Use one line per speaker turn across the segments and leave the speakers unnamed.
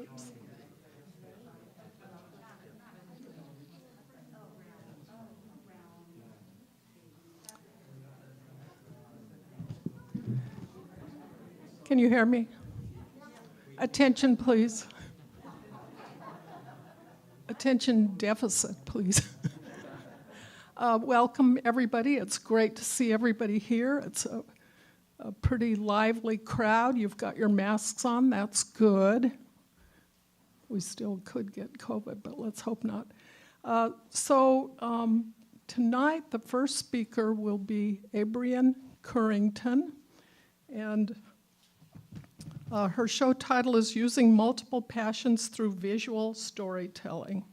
Oops. Can you hear me? Attention, please. Attention deficit, please. Welcome, everybody. It's great to see everybody here. It's a pretty lively crowd. You've got your masks on. That's good. We still could get COVID, but let's hope not. Tonight, the first speaker will be Abrian Curington, and her show title is Using Multiple Passions Through Visual Storytelling.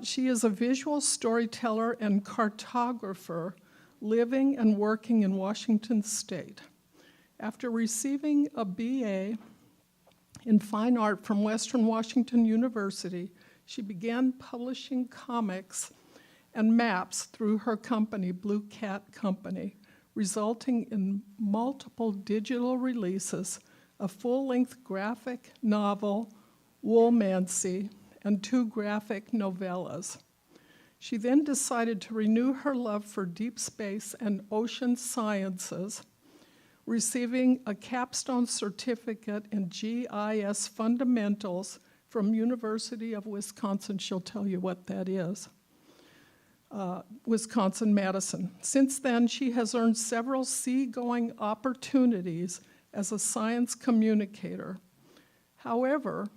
She is a visual storyteller and cartographer living and working in Washington State. After receiving a BA in fine art from Western Washington University, she began publishing comics and maps through her company, Blue Cat Company, resulting in multiple digital releases, a full-length graphic novel, Woolmancy, and 2 graphic novellas. She then decided to renew her love for deep space and ocean sciences, receiving a capstone certificate in GIS fundamentals from University of Wisconsin. She'll tell you what that is. Wisconsin-Madison. Since then, she has earned several seagoing opportunities as a science communicator. However,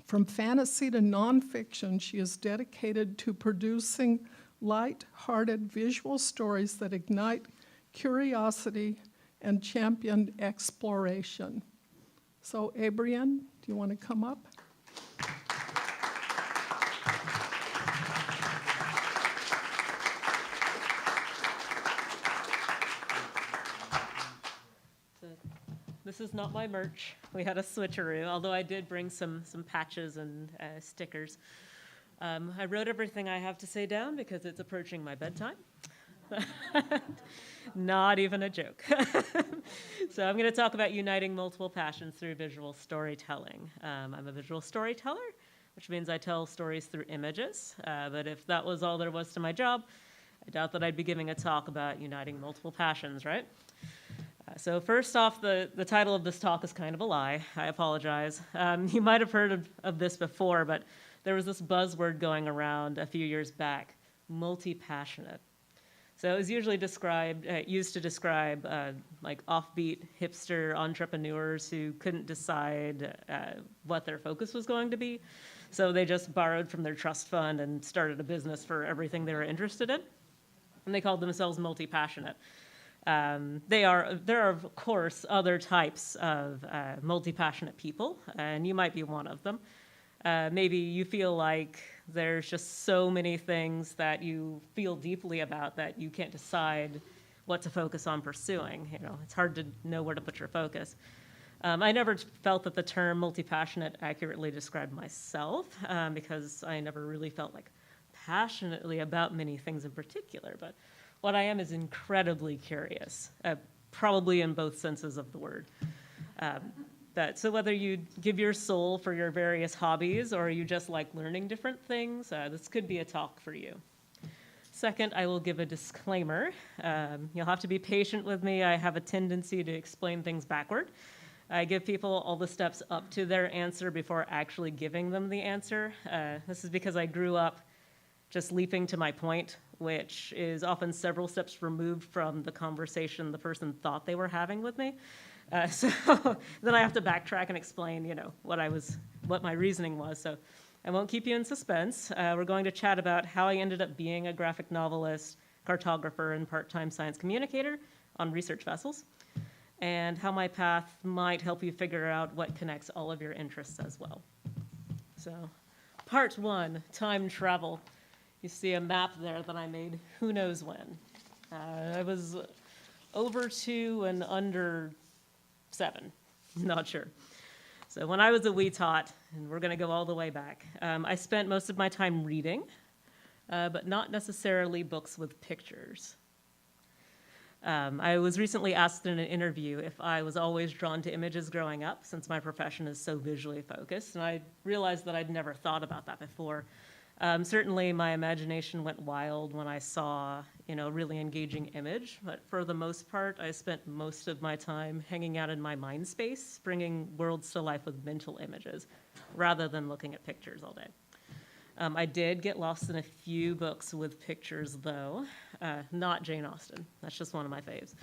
from fantasy to nonfiction, she is dedicated to producing light-hearted visual stories that ignite curiosity and champion exploration. So, Abrian, do you want to come up?
This is not my merch. We had a switcheroo, although I did bring some patches and stickers. I wrote everything I have to say down because it's approaching my bedtime. Not even a joke. So I'm going to talk about uniting multiple passions through visual storytelling. I'm a visual storyteller, which means I tell stories through images. But if that was all there was to my job, I doubt that I'd be giving a talk about uniting multiple passions, right? So first off, the title of this talk is kind of a lie. I apologize. You might have heard of this before, but there was this buzzword going around a few years back, multi-passionate. So it was usually used to describe like offbeat hipster entrepreneurs who couldn't decide what their focus was going to be. So they just borrowed from their trust fund and started a business for everything they were interested in. And they called themselves multi-passionate. There are, of course, other types of multi-passionate people, and you might be one of them. Maybe you feel like there's just so many things that you feel deeply about that you can't decide what to focus on pursuing. You know, it's hard to know where to put your focus. I never felt that the term multi-passionate accurately described myself because I never really felt like passionately about many things in particular, but what I am is incredibly curious, probably in both senses of the word. So whether you give your soul for your various hobbies or you just like learning different things, this could be a talk for you. Second, I will give a disclaimer. You'll have to be patient with me. I have a tendency to explain things backward. I give people all the steps up to their answer before actually giving them the answer. This is because I grew up just leaping to my point, which is often several steps removed from the conversation the person thought they were having with me. So then I have to backtrack and explain, what my reasoning was. So I won't keep you in suspense. We're going to chat about how I ended up being a graphic novelist, cartographer, and part-time science communicator on research vessels, and how my path might help you figure out what connects all of your interests as well. So, part 1, time travel. You see a map there that I made who knows when. I was over 2 and under 7, not sure. So when I was a wee tot, and we're going to go all the way back, I spent most of my time reading, but not necessarily books with pictures. I was recently asked in an interview if I was always drawn to images growing up, since my profession is so visually focused, and I realized that I'd never thought about that before. Certainly, my imagination went wild when I saw, a really engaging image, but for the most part, I spent most of my time hanging out in my mind space, bringing worlds to life with mental images, rather than looking at pictures all day. I did get lost in a few books with pictures, though. Not Jane Austen. That's just one of my faves.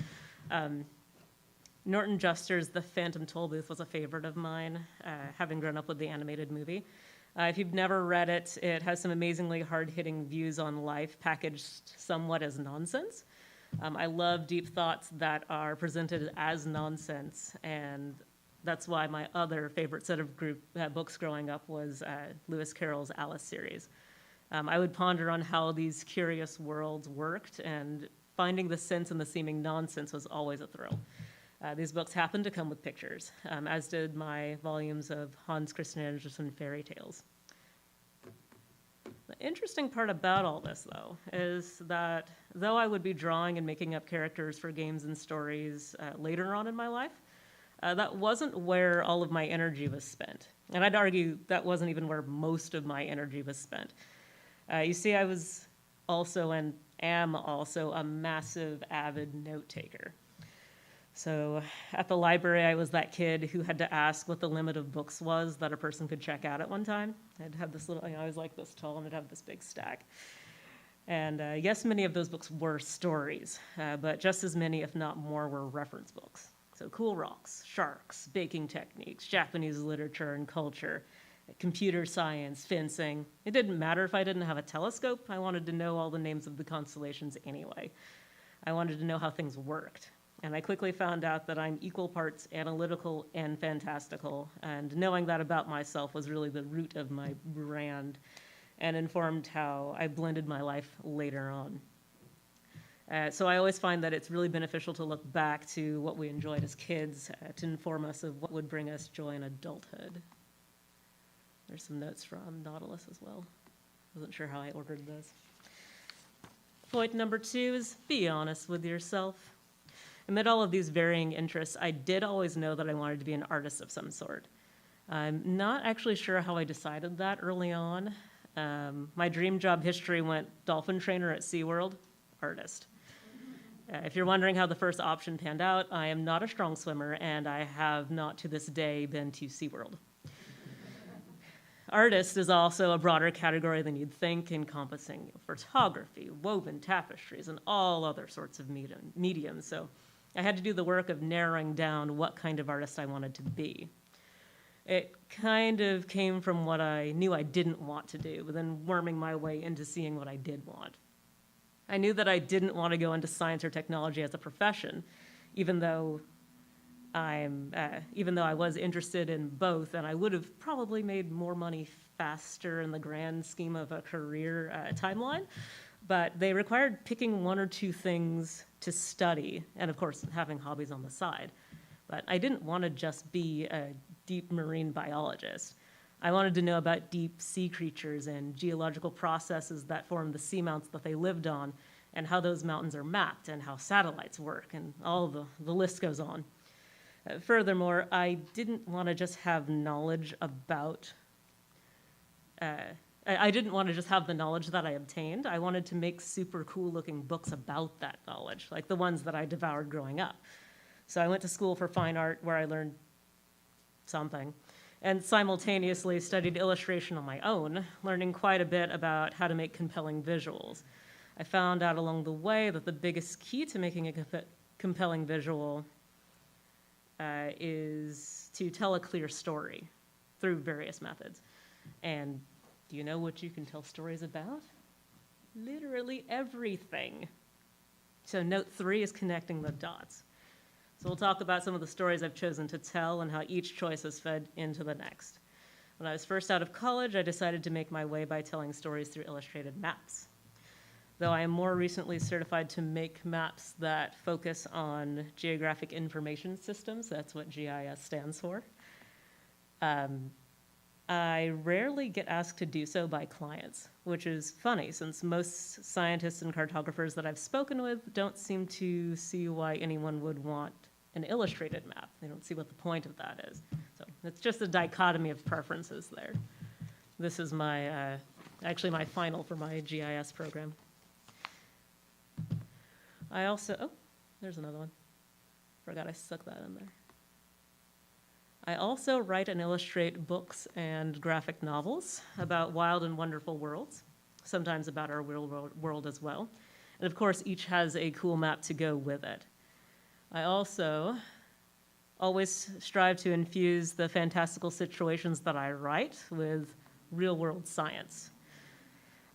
Norton Juster's The Phantom Tollbooth was a favorite of mine, having grown up with the animated movie. If you've never read it, it has some amazingly hard-hitting views on life, packaged somewhat as nonsense. I love deep thoughts that are presented as nonsense, and that's why my other favorite set of books growing up was Lewis Carroll's Alice series. I would ponder on how these curious worlds worked, and finding the sense in the seeming nonsense was always a thrill. These books happened to come with pictures, as did my volumes of Hans Christian Andersen fairy tales. The interesting part about all this, though, is that though I would be drawing and making up characters for games and stories later on in my life, that wasn't where all of my energy was spent. And I'd argue that wasn't even where most of my energy was spent. You see, I was also and am also a massive avid note taker. So at the library, I was that kid who had to ask what the limit of books was that a person could check out at one time. I'd have this little, I was like this tall, and I'd have this big stack. And yes, many of those books were stories, but just as many, if not more, were reference books. So cool rocks, sharks, baking techniques, Japanese literature and culture, computer science, fencing. It didn't matter if I didn't have a telescope. I wanted to know all the names of the constellations anyway. I wanted to know how things worked. And I quickly found out that I'm equal parts analytical and fantastical, and knowing that about myself was really the root of my brand and informed how I blended my life later on. So I always find that it's really beneficial to look back to what we enjoyed as kids to inform us of what would bring us joy in adulthood. There's some notes from Nautilus as well. Wasn't sure how I ordered those. Point number 2 is be honest with yourself. Amid all of these varying interests, I did always know that I wanted to be an artist of some sort. I'm not actually sure how I decided that early on. My dream job history went dolphin trainer at SeaWorld, artist. If you're wondering how the first option panned out, I am not a strong swimmer, and I have not to this day been to SeaWorld. Artist is also a broader category than you'd think, encompassing photography, woven tapestries, and all other sorts of mediums. So I had to do the work of narrowing down what kind of artist I wanted to be. It kind of came from what I knew I didn't want to do, but then worming my way into seeing what I did want. I knew that I didn't want to go into science or technology as a profession, even though I was interested in both, and I would have probably made more money faster in the grand scheme of a career timeline. But they required picking one or two things to study, and of course, having hobbies on the side. But I didn't want to just be a deep marine biologist. I wanted to know about deep sea creatures and geological processes that form the seamounts that they lived on, and how those mountains are mapped, and how satellites work, and all the list goes on. Furthermore, I didn't want to just have knowledge about I didn't want to just have the knowledge that I obtained. I wanted to make super cool looking books about that knowledge, like the ones that I devoured growing up. So I went to school for fine art where I learned something, and simultaneously studied illustration on my own, learning quite a bit about how to make compelling visuals. I found out along the way that the biggest key to making a compelling visual is to tell a clear story through various methods. And do you know what you can tell stories about? Literally everything. So note 3 is connecting the dots. So we'll talk about some of the stories I've chosen to tell and how each choice has fed into the next. When I was first out of college, I decided to make my way by telling stories through illustrated maps. Though I am more recently certified to make maps that focus on geographic information systems, that's what GIS stands for. I rarely get asked to do so by clients, which is funny since most scientists and cartographers that I've spoken with don't seem to see why anyone would want an illustrated map. They don't see what the point of that is. So it's just a dichotomy of preferences there. This is my, actually my final for my GIS program. I also, oh, there's another one. Forgot I stuck that in there. I also write and illustrate books and graphic novels about wild and wonderful worlds, sometimes about our real world as well. And of course, each has a cool map to go with it. I also always strive to infuse the fantastical situations that I write with real-world science.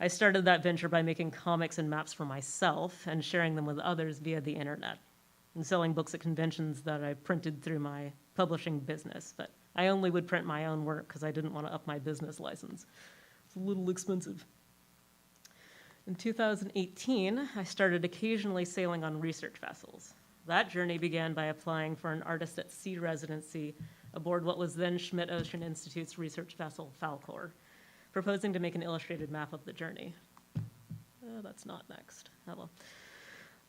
I started that venture by making comics and maps for myself and sharing them with others via the internet, and selling books at conventions that I printed through my publishing business. But I only would print my own work because I didn't want to up my business license. It's a little expensive. In 2018, I started occasionally sailing on research vessels. That journey began by applying for an Artist at Sea residency aboard what was then Schmidt Ocean Institute's research vessel, Falkor, proposing to make an illustrated map of the journey. That's not next. Oh well.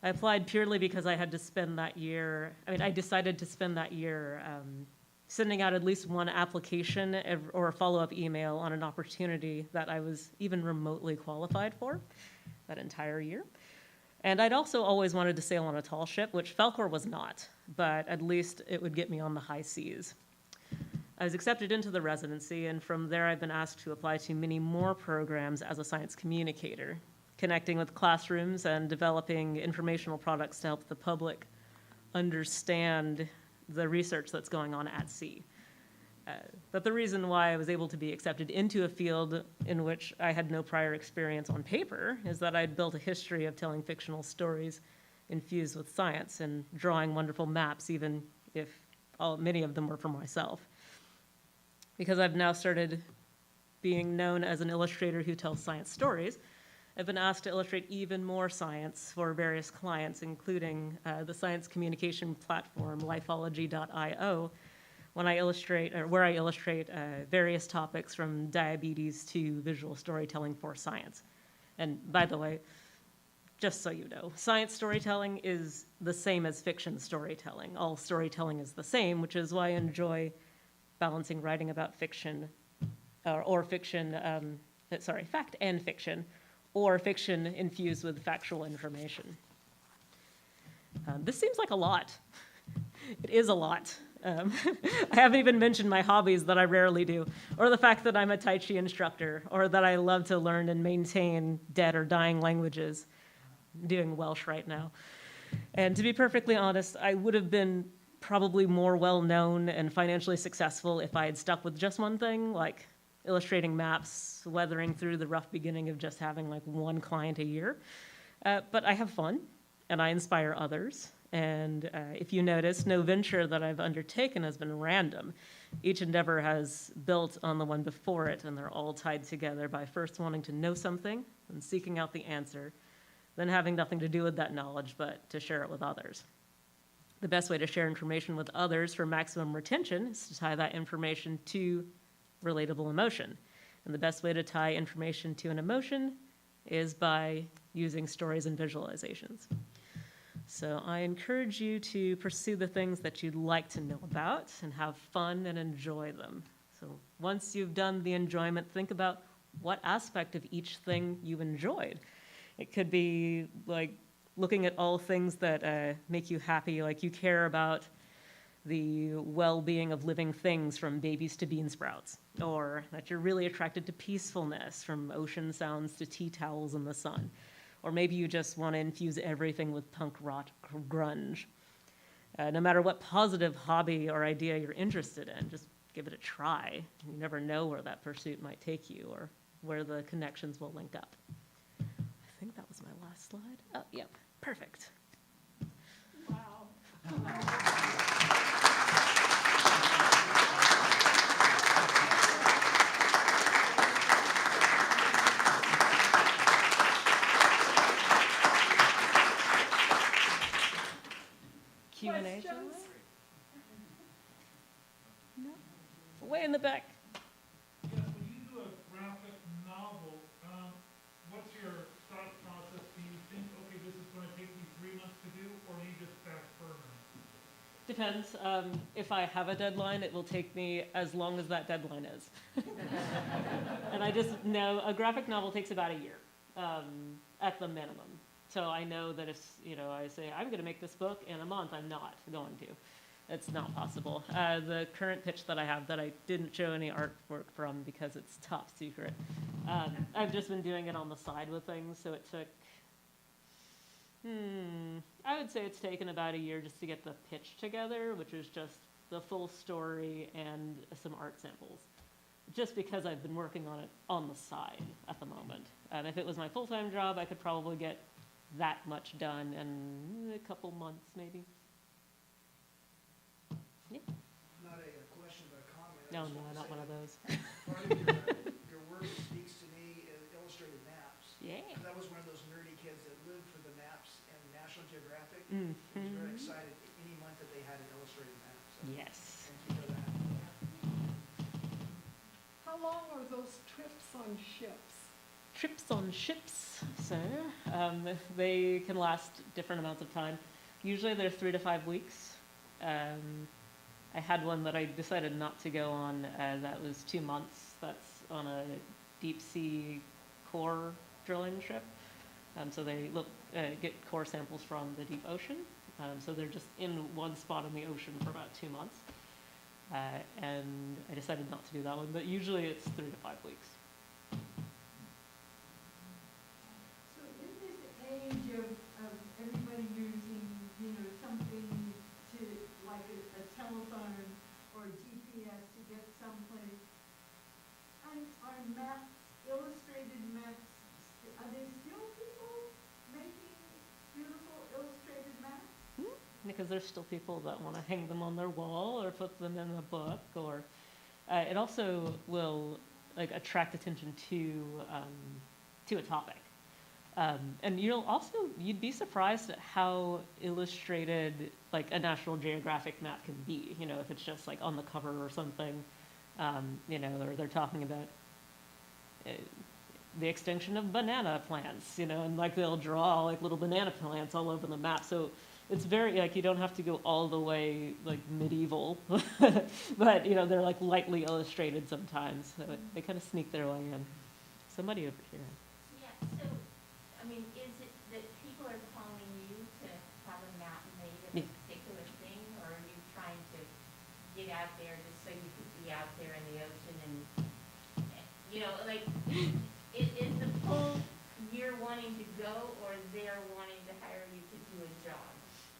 I applied purely because I had to spend that year, I decided to spend that year sending out at least one application or a follow-up email on an opportunity that I was even remotely qualified for that entire year. And I'd also always wanted to sail on a tall ship, which Falkor was not, but at least it would get me on the high seas. I was accepted into the residency, and from there I've been asked to apply to many more programs as a science communicator, connecting with classrooms and developing informational products to help the public understand the research that's going on at sea. But the reason why I was able to be accepted into a field in which I had no prior experience on paper is that I'd built a history of telling fictional stories infused with science and drawing wonderful maps, even if many of them were for myself. Because I've now started being known as an illustrator who tells science stories, I've been asked to illustrate even more science for various clients, including the science communication platform, lifeology.io, where I illustrate various topics from diabetes to visual storytelling for science. And by the way, just so you know, science storytelling is the same as fiction storytelling. All storytelling is the same, which is why I enjoy balancing writing about fiction, fact and fiction, or fiction infused with factual information. This seems like a lot. It is a lot. I haven't even mentioned my hobbies that I rarely do, or the fact that I'm a Tai Chi instructor, or that I love to learn and maintain dead or dying languages. I'm doing Welsh right now. And to be perfectly honest, I would have been probably more well-known and financially successful if I had stuck with just one thing, like illustrating maps, weathering through the rough beginning of just having like one client a year. But I have fun, and I inspire others. And if you notice, no venture that I've undertaken has been random. Each endeavor has built on the one before it, and they're all tied together by first wanting to know something and seeking out the answer, then having nothing to do with that knowledge but to share it with others. The best way to share information with others for maximum retention is to tie that information to relatable emotion. And the best way to tie information to an emotion is by using stories and visualizations. So I encourage you to pursue the things that you'd like to know about and have fun and enjoy them. So once you've done the enjoyment, think about what aspect of each thing you enjoyed. It could be like looking at all things that make you happy, like you care about the well-being of living things from babies to bean sprouts, or that you're really attracted to peacefulness from ocean sounds to tea towels in the sun. Or maybe you just want to infuse everything with punk rock or grunge. No matter what positive hobby or idea you're interested in, just give it a try. You never know where that pursuit might take you or where the connections will link up. I think that was my last slide. Oh, yep, perfect.
Wow.
Q&A?
Questions?
No? Way in the back.
Yeah,
depends. If I have a deadline, it will take me as long as that deadline is. And I just know a graphic novel takes about a year at the minimum. So I know that if I say I'm going to make this book in a month, I'm not going to. It's not possible. The current pitch that I have that I didn't show any artwork from because it's top secret. I've just been doing it on the side with things, so it took. I would say it's taken about a year just to get the pitch together, which is just the full story and some art samples. Just because I've been working on it on the side at the moment. If it was my full-time job, I could probably get that much done in a couple months, maybe. Yeah.
Not a question, but a comment.
No, not one of those.
Part of your work speaks to me as illustrated maps.
Yeah.
I was one of those nerdy kids that lived for the maps and National Geographic.
Mm-hmm.
I was very excited any month that they had an illustrated map. So
Yes.
thank you for that.
How long are those trips on ships?
Trips on ships, so they can last different amounts of time. Usually they're 3 to 5 weeks. I had one that I decided not to go on. That was 2 months. That's on a deep sea core drilling ship. So they get core samples from the deep ocean. So they're just in one spot in the ocean for about 2 months. And I decided not to do that one, but usually it's 3 to 5 weeks.
So in this age of everybody using, something to, like a telephone or GPS to get someplace, are maps, illustrated maps, are there still people making beautiful illustrated maps?
Because there's still people that want to hang them on their wall or put them in a book, or it also will attract attention to a topic. And you'd be surprised at how illustrated a National Geographic map can be, if it's just on the cover or something, or they're talking about the extinction of banana plants, and they'll draw little banana plants all over the map. So it's very, you don't have to go all the way medieval, but they're lightly illustrated sometimes. So they kind of sneak their way in. Somebody over here.
Yeah, so, is it that people are calling you to have a map made of a particular thing, or are you trying to get out there just so you could be out there in the ocean and, is the pull you're wanting to go, or they're wanting to hire you to do a job?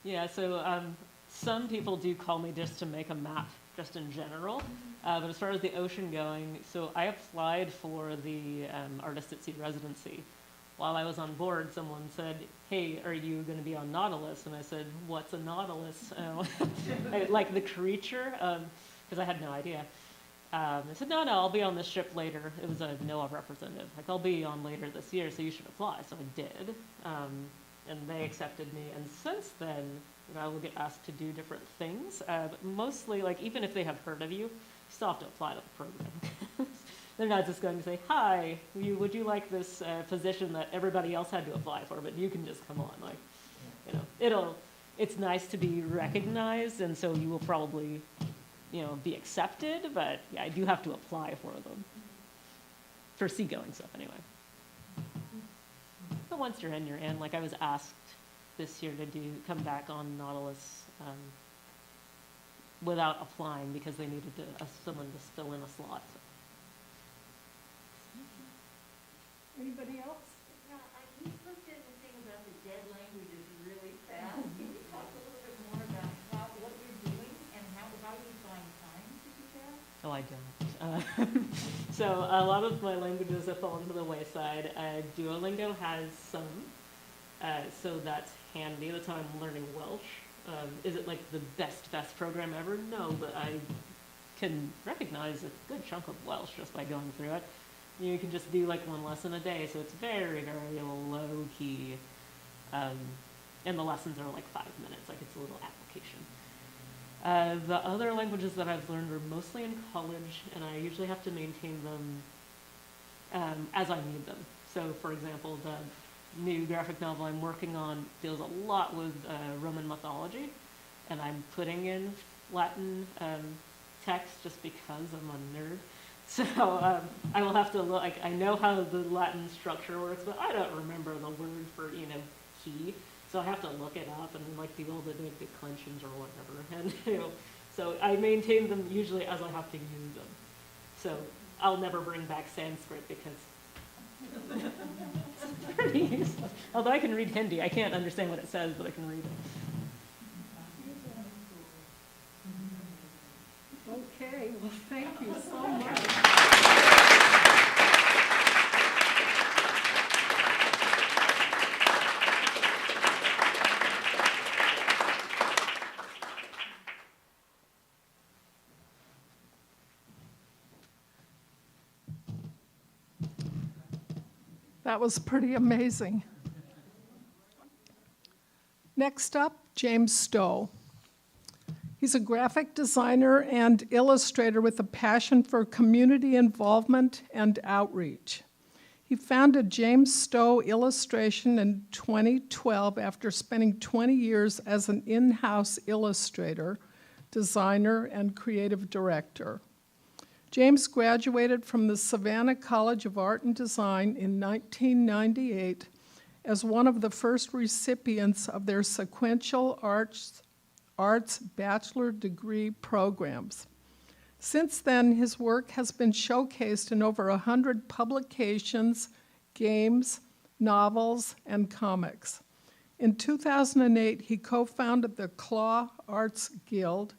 Yeah, so some people do call me just to make a map, just in general. But as far as the ocean going, so I applied for the Artist at Sea residency. While I was on board, someone said, hey, are you going to be on Nautilus? And I said, what's a Nautilus? Like the creature, because I had no idea. I said, no, I'll be on this ship later. It was a NOAA representative. I'll be on later this year, so you should apply. So I did. And they accepted me. And since then, I will get asked to do different things. But mostly, even if they have heard of you, you still have to apply to the program. They're not just going to say, hi, would you like this position that everybody else had to apply for, but you can just come on. It's nice to be recognized, and so you will probably, be accepted, but yeah, I do have to apply for them. For seagoing stuff, anyway. But once you're in, you're in. I was asked this year to come back on Nautilus without applying because they needed someone to fill in a slot.
Anybody else?
Yeah, you looked at the thing about the dead languages really fast. Can you talk a little bit more about what you're doing and how you find time to do that?
Oh, I don't. So a lot of my languages have fallen to the wayside. Duolingo has some, so that's handy. That's how I'm learning Welsh. Is it the best program ever? No, but I can recognize a good chunk of Welsh just by going through it. You can just do one lesson a day, so it's very, very low key. And the lessons are 5 minutes, it's a little application. The other languages that I've learned are mostly in college, and I usually have to maintain them as I need them. So, for example, the new graphic novel I'm working on deals a lot with Roman mythology, and I'm putting in Latin text just because I'm a nerd. So I will have to look, like, I know how the Latin structure works, but I don't remember the word for, key. So I have to look it up and like do all the declensions or whatever. And so I maintain them usually as I have to use them. So I'll never bring back Sanskrit because it's pretty useless. Although I can read Hindi. I can't understand what it says, but I can read it.
Okay, well, thank you so much. That was pretty amazing. Next up, James Stowe. He's a graphic designer and illustrator with a passion for community involvement and outreach. He founded James Stowe Illustration in 2012 after spending 20 years as an in-house illustrator, designer, and creative director. James graduated from the Savannah College of Art and Design in 1998 as one of the first recipients of their sequential arts bachelor degree programs. Since then, his work has been showcased in over 100 publications, games, novels, and comics. In 2008, he co-founded the Claw Arts Guild,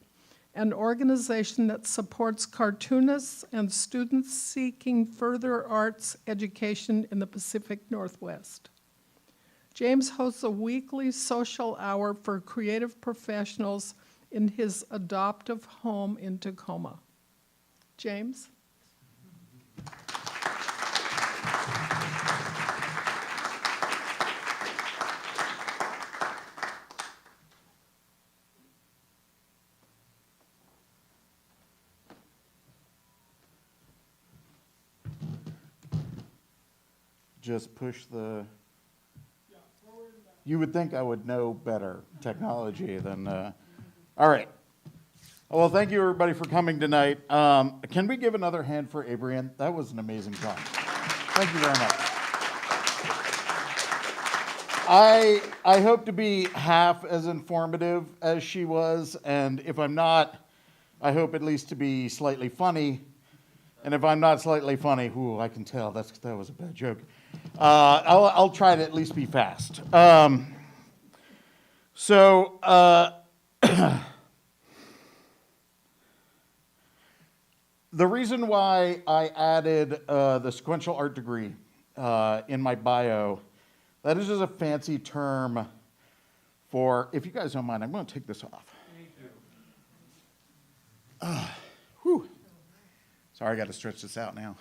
an organization that supports cartoonists and students seeking further arts education in the Pacific Northwest. James hosts a weekly social hour for creative professionals in his adoptive home in Tacoma. James?
Just push the... You would think I would know better technology than... All right. Well, thank you, everybody, for coming tonight. Can we give another hand for Abrian? That was an amazing talk. Thank you very much. I hope to be half as informative as she was, and if I'm not, I hope at least to be slightly funny. And if I'm not slightly funny, ooh, I can tell that was a bad joke. I'll try to at least be fast. The reason why I added the sequential art degree in my bio, that is just a fancy term for, if you guys don't mind, I'm going to take this off. Whew. Sorry, I got to stretch this out now.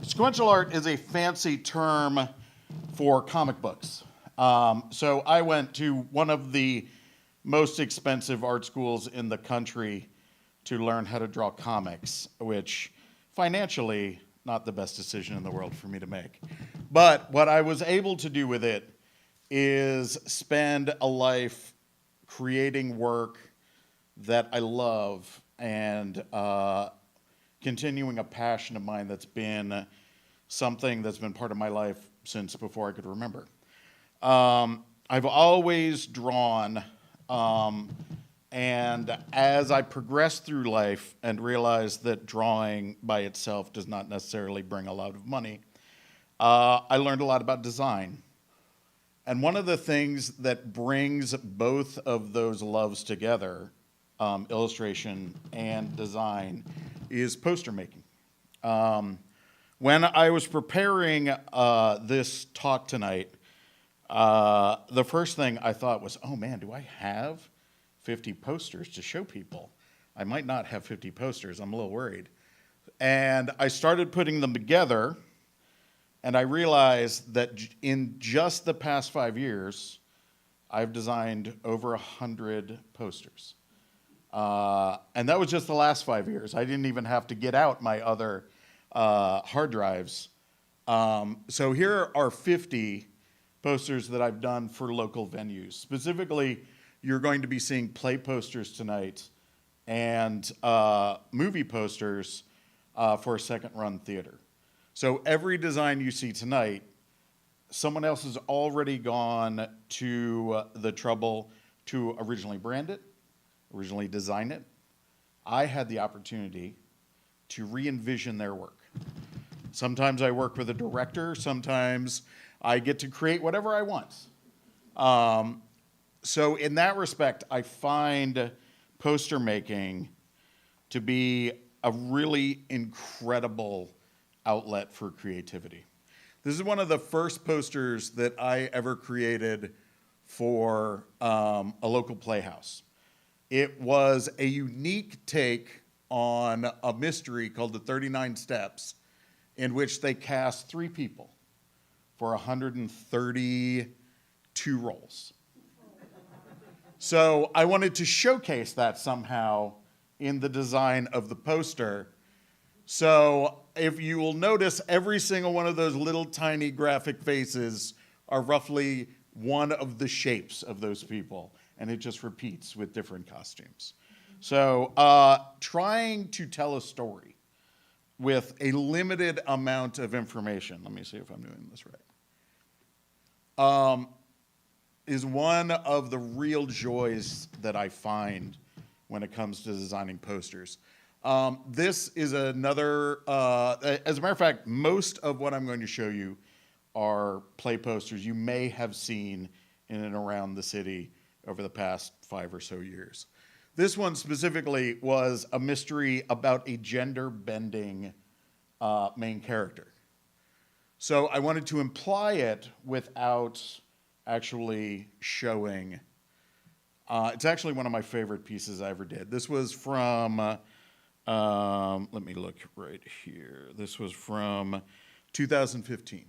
Sequential art is a fancy term for comic books. So I went to one of the most expensive art schools in the country to learn how to draw comics, which financially, not the best decision in the world for me to make. But what I was able to do with it is spend a life creating work that I love and continuing a passion of mine that's been something that's been part of my life since before I could remember. I've always drawn, and as I progressed through life and realized that drawing by itself does not necessarily bring a lot of money, I learned a lot about design. And one of the things that brings both of those loves together, illustration and design, is poster making. When I was preparing this talk tonight, the first thing I thought was, oh man, do I have 50 posters to show people? I might not have 50 posters, I'm a little worried. And I started putting them together, and I realized that in just the past 5 years, I've designed over 100 posters. And that was just the last 5 years. I didn't even have to get out my other hard drives. So here are 50 posters that I've done for local venues, specifically you're going to be seeing play posters tonight and movie posters for a second run theater. So every design you see tonight, someone else has already gone to the trouble to originally brand it, originally design it. I had the opportunity to re-envision their work. Sometimes I work with a director, sometimes I get to create whatever I want. So in that respect, I find poster making to be a really incredible outlet for creativity. This is one of the first posters that I ever created for a local playhouse. It was a unique take on a mystery called The 39 Steps, in which they cast 3 people for 132 roles. So I wanted to showcase that somehow in the design of the poster. So if you will notice, every single one of those little tiny graphic faces are roughly one of the shapes of those people, and it just repeats with different costumes. So trying to tell a story with a limited amount of information, let me see if I'm doing this right, is one of the real joys that I find when it comes to designing posters. This is another, as a matter of fact, most of what I'm going to show you are play posters you may have seen in and around the city over the past 5 or so years. This one specifically was a mystery about a gender-bending main character. So I wanted to imply it without actually showing. It's actually one of my favorite pieces I ever did. This was from, let me look right here. This was from 2015.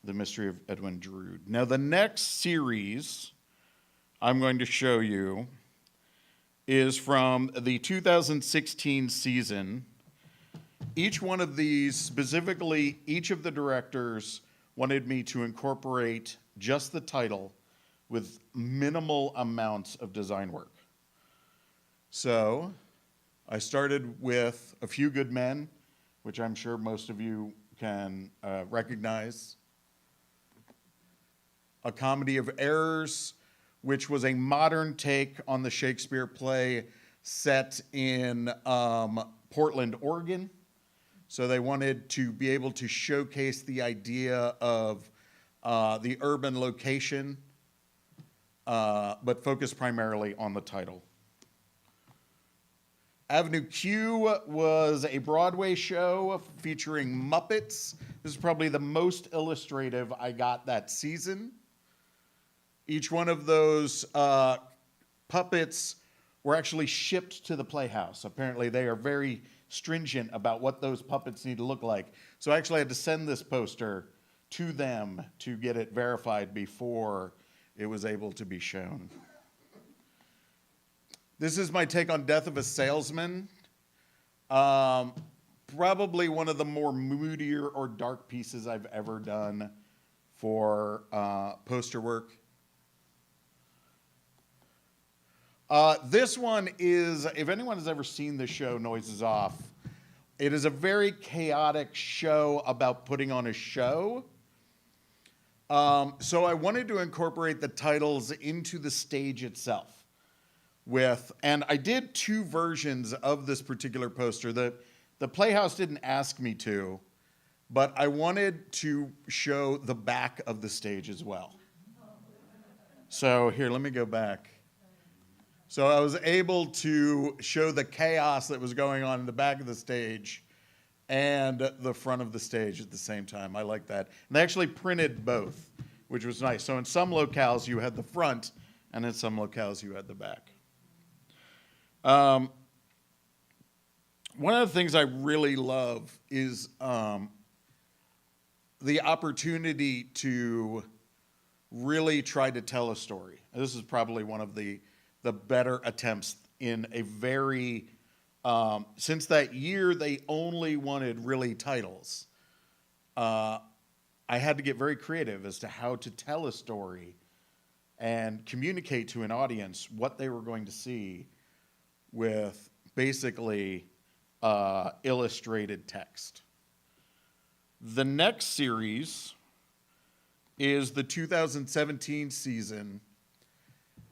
The Mystery of Edwin Drood. Now the next series I'm going to show you is from the 2016 season. Each one of these, specifically each of the directors wanted me to incorporate just the title with minimal amounts of design work. So I started with A Few Good Men, which I'm sure most of you can recognize. A Comedy of Errors, which was a modern take on the Shakespeare play set in Portland, Oregon. So they wanted to be able to showcase the idea of the urban location, but focus primarily on the title. Avenue Q was a Broadway show featuring Muppets. This is probably the most illustrative I got that season. Each one of those puppets were actually shipped to the Playhouse. Apparently they are very stringent about what those puppets need to look like. So I actually had to send this poster to them to get it verified before it was able to be shown. This is my take on Death of a Salesman. Probably one of the more moodier or dark pieces I've ever done for poster work. This one is, if anyone has ever seen the show Noises Off, it is a very chaotic show about putting on a show. So I wanted to incorporate the titles into the stage itself. And I did 2 versions of this particular poster. The Playhouse didn't ask me to, but I wanted to show the back of the stage as well. So here, let me go back. So I was able to show the chaos that was going on in the back of the stage and the front of the stage at the same time. I like that. And they actually printed both, which was nice. So in some locales you had the front, and in some locales you had the back. One of the things I really love is the opportunity to really try to tell a story. This is probably one of the better attempts in a very, since that year they only wanted really titles. I had to get very creative as to how to tell a story and communicate to an audience what they were going to see with basically illustrated text. The next series is the 2017 season.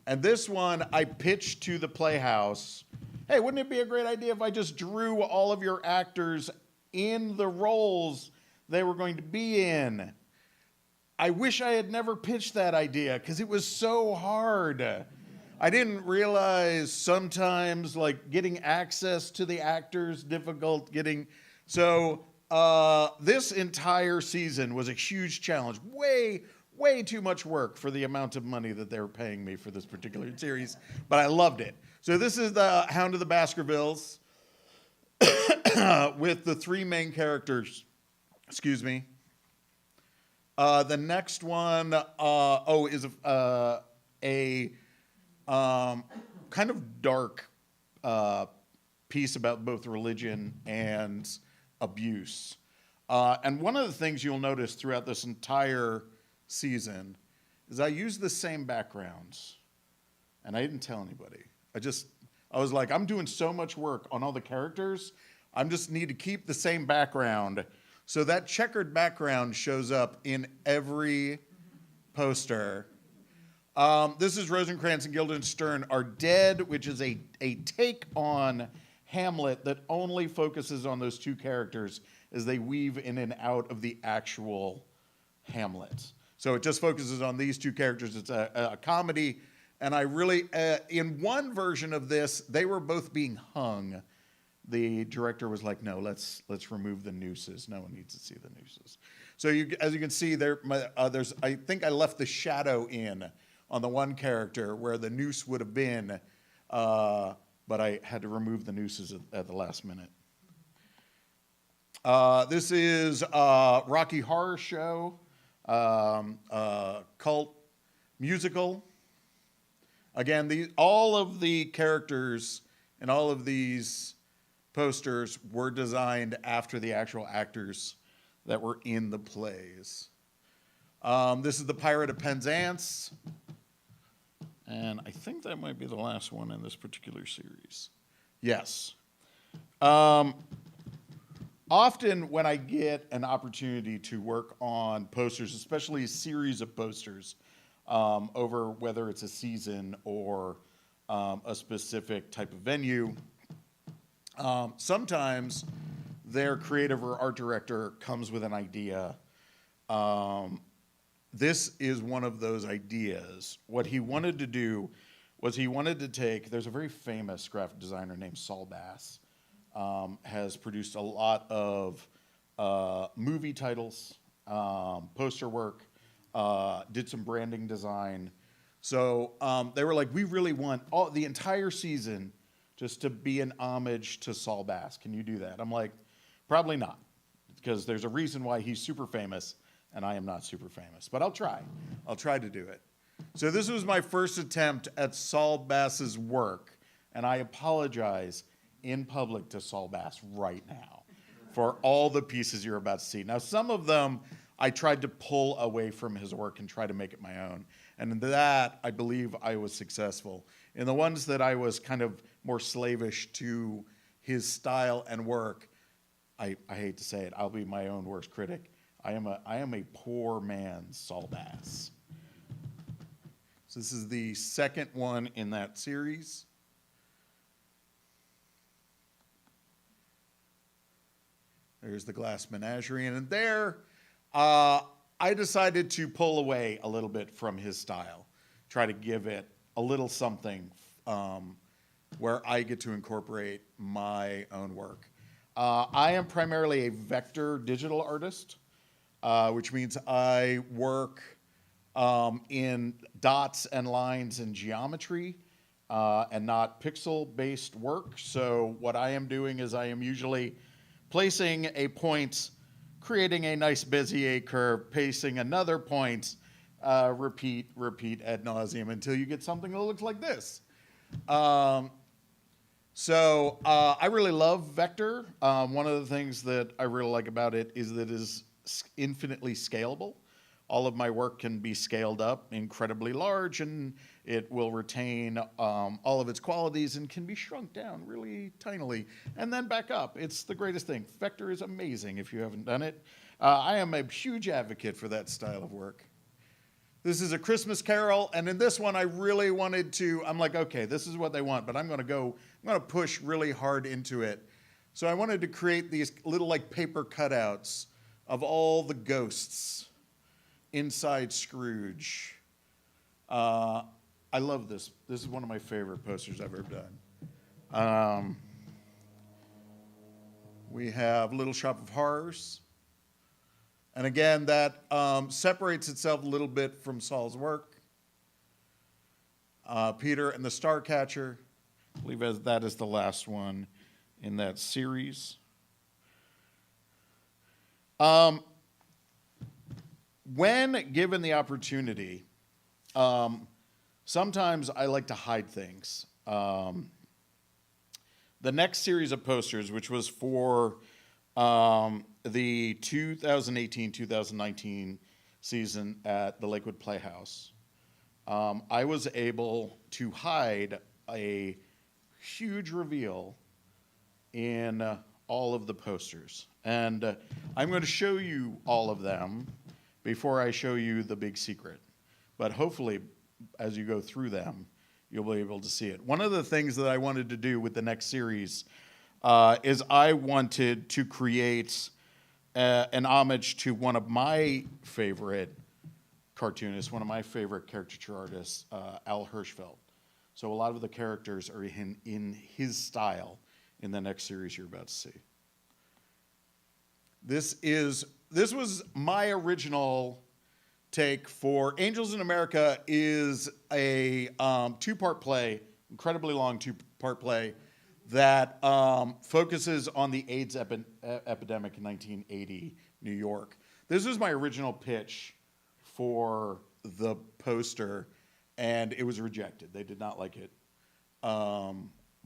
And this one I pitched to the Playhouse. Hey, wouldn't it be a great idea if I just drew all of your actors in the roles they were going to be in? I wish I had never pitched that idea because it was so hard. I didn't realize sometimes like getting access to the actors difficult, so this entire season was a huge challenge. Way too much work for the amount of money that they were paying me for this particular series, but I loved it. So this is the Hound of the Baskervilles with the three main characters. Excuse me. The next one, is a kind of dark piece about both religion and abuse. And one of the things you'll notice throughout this entire season is I use the same backgrounds, and I didn't tell anybody. I was like, I'm doing so much work on all the characters, I just need to keep the same background. So that checkered background shows up in every poster. This is Rosencrantz and Guildenstern Are Dead, which is a take on Hamlet that only focuses on those two characters as they weave in and out of the actual Hamlet. So it just focuses on these two characters. It's a comedy. And I really, in one version of this, they were both being hung. The director was like, no, let's remove the nooses. No one needs to see the nooses. So as you can see, I think I left the shadow in on the one character where the noose would have been, but I had to remove the nooses at the last minute. This is Rocky Horror Show, cult musical. Again, all of the characters and all of these posters were designed after the actual actors that were in the plays. This is The Pirate of Penzance. And I think that might be the last one in this particular series. Yes. Often when I get an opportunity to work on posters, especially a series of posters, over whether it's a season or a specific type of venue, sometimes their creative or art director comes with an idea. This is one of those ideas. What he wanted to do was there's a very famous graphic designer named Saul Bass, has produced a lot of movie titles, poster work, did some branding design. So they were like, we really want the entire season just to be an homage to Saul Bass. Can you do that? I'm like, probably not, because there's a reason why he's super famous and I am not super famous, but I'll try. I'll try to do it. So this was my first attempt at Saul Bass's work, and I apologize in public to Saul Bass right now for all the pieces you're about to see. Now, some of them I tried to pull away from his work and try to make it my own, and in that, I believe I was successful. In the ones that I was kind of more slavish to his style and work, I hate to say it, I'll be my own worst critic. I am a poor man's Saul Bass. So this is the second one in that series. There's the Glass Menagerie, and there I decided to pull away a little bit from his style, try to give it a little something where I get to incorporate my own work. I am primarily a vector digital artist, which means I work in dots and lines and geometry and not pixel-based work. So what I am doing is I am usually placing a point, creating a nice Bezier curve, pasting another point, repeat ad nauseum until you get something that looks like this. So I really love vector. One of the things that I really like about it is that it is infinitely scalable. all of my work can be scaled up incredibly large, and it will retain all of its qualities and can be shrunk down really tinily and then back up. It's the greatest thing. Vector is amazing if you haven't done it. I am a huge advocate for that style of work. This is A Christmas Carol, and in this one I really wanted to, I'm like, okay, this is what they want, but I'm gonna push really hard into it. So I wanted to create these little like paper cutouts of all the ghosts inside Scrooge. I love this. This is one of my favorite posters I've ever done. We have Little Shop of Horrors. And again, that separates itself a little bit from Saul's work. Peter and the Starcatcher. I believe that is the last one in that series. When given the opportunity, sometimes I like to hide things. The next series of posters, which was for the 2018-2019 season at the Lakewood Playhouse, I was able to hide a huge reveal in all of the posters. And I'm going to show you all of them before I show you the big secret. But hopefully, as you go through them, you'll be able to see it. One of the things that I wanted to do with the next series is I wanted to create an homage to one of my favorite cartoonists, one of my favorite caricature artists, Al Hirschfeld. So a lot of the characters are in his style in the next series you're about to see. This was my original take for Angels in America. Is a two-part play, incredibly long two-part play that focuses on the AIDS epidemic in 1980 New York. This was my original pitch for the poster, and it was rejected. They did not like it.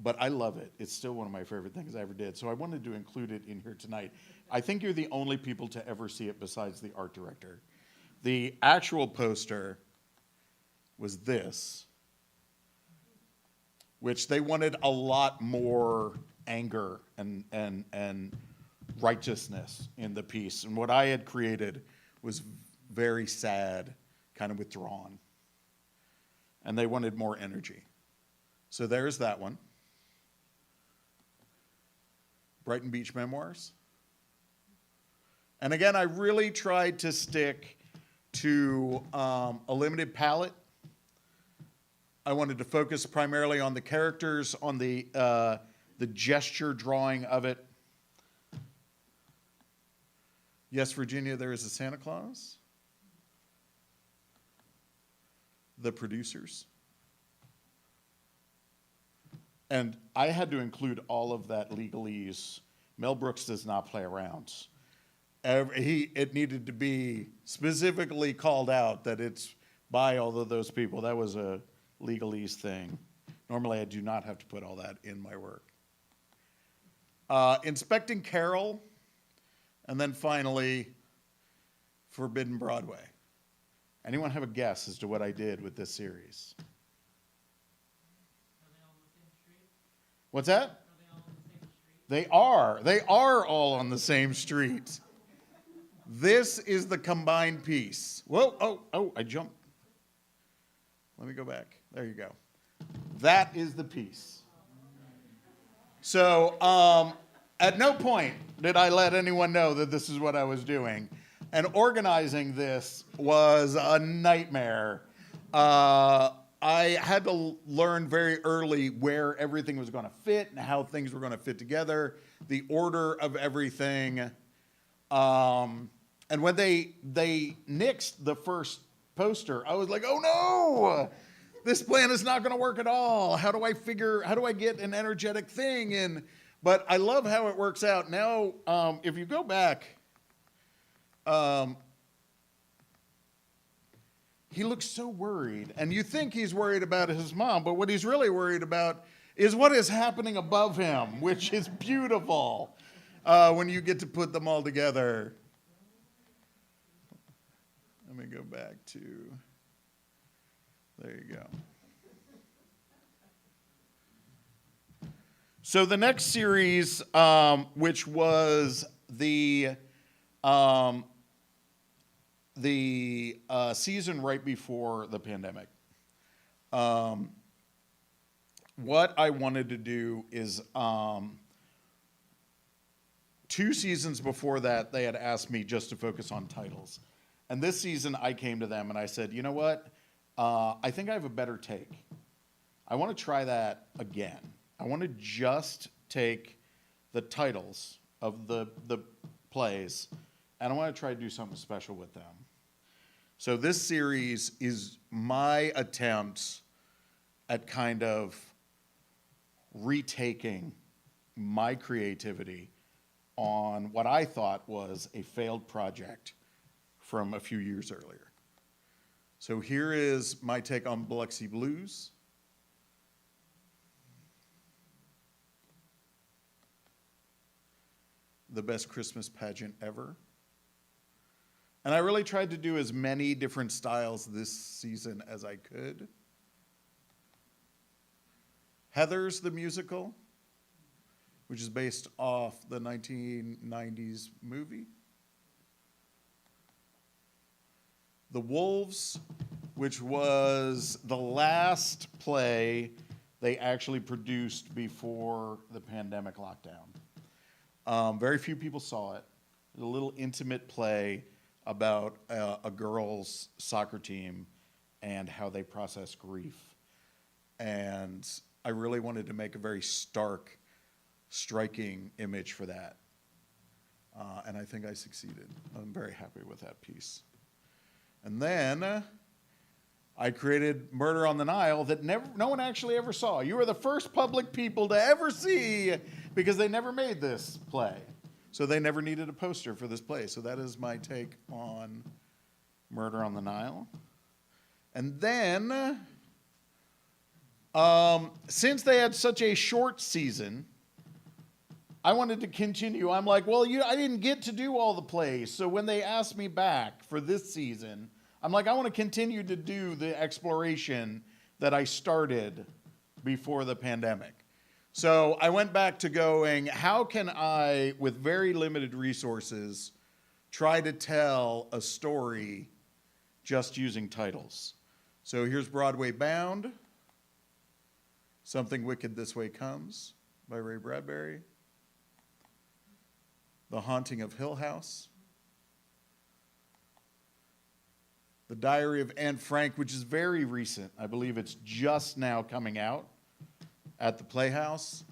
But I love it. It's still one of my favorite things I ever did. So I wanted to include it in here tonight. I think you're the only people to ever see it besides the art director. The actual poster was this, which they wanted a lot more anger and righteousness in the piece. And what I had created was very sad, kind of withdrawn. And they wanted more energy. So there's that one. Brighton Beach Memoirs. And again, I really tried to stick to a limited palette. I wanted to focus primarily on the characters, on the gesture drawing of it. Yes, Virginia, there is a Santa Claus. The producers. And I had to include all of that legalese. Mel Brooks does not play around. It needed to be specifically called out that it's by all of those people. That was a legalese thing. Normally, I do not have to put all that in my work. Inspecting Carol, and then finally, Forbidden Broadway. Anyone have a guess as to what I did with this series? What's that? They are. They are all on the same street. This is the combined piece. Whoa, oh, I jumped. Let me go back. There you go. That is the piece. So at no point did I let anyone know that this is what I was doing. And organizing this was a nightmare. I had to learn very early where everything was going to fit and how things were going to fit together, the order of everything. And when they nixed the first poster, I was like, oh no, this plan is not going to work at all. How do I get an energetic thing in? But I love how it works out. Now, if you go back, he looks so worried, and you think he's worried about his mom, but what he's really worried about is what is happening above him, which is beautiful when you get to put them all together. Let me go back to, there you go. So the next series, which was the season right before the pandemic. What I wanted to do is 2 seasons before that, they had asked me just to focus on titles. And this season, I came to them and I said, you know what? I think I have a better take. I want to try that again. I want to just take the titles of the plays, and I want to try to do something special with them. So this series is my attempt at kind of retaking my creativity on what I thought was a failed project from a few years earlier. So here is my take on Biloxi Blues. The best Christmas pageant ever. And I really tried to do as many different styles this season as I could. Heathers the musical, which is based off the 1990s movie. The Wolves, which was the last play they actually produced before the pandemic lockdown. Very few people saw it. A little intimate play about a girls' soccer team and how they process grief. And I really wanted to make a very stark, striking image for that. And I think I succeeded. I'm very happy with that piece. And then I created Murder on the Nile that no one actually ever saw. You are the first public people to ever see, because they never made this play. So they never needed a poster for this play. So that is my take on Murder on the Nile. And then, since they had such a short season, I wanted to continue. I'm like, well, I didn't get to do all the plays. So when they asked me back for this season, I'm like, I want to continue to do the exploration that I started before the pandemic. So I went back to going, how can I, with very limited resources, try to tell a story just using titles? So here's Broadway Bound, Something Wicked This Way Comes by Ray Bradbury, The Haunting of Hill House, The Diary of Anne Frank, which is very recent. I believe it's just now coming out at the Playhouse.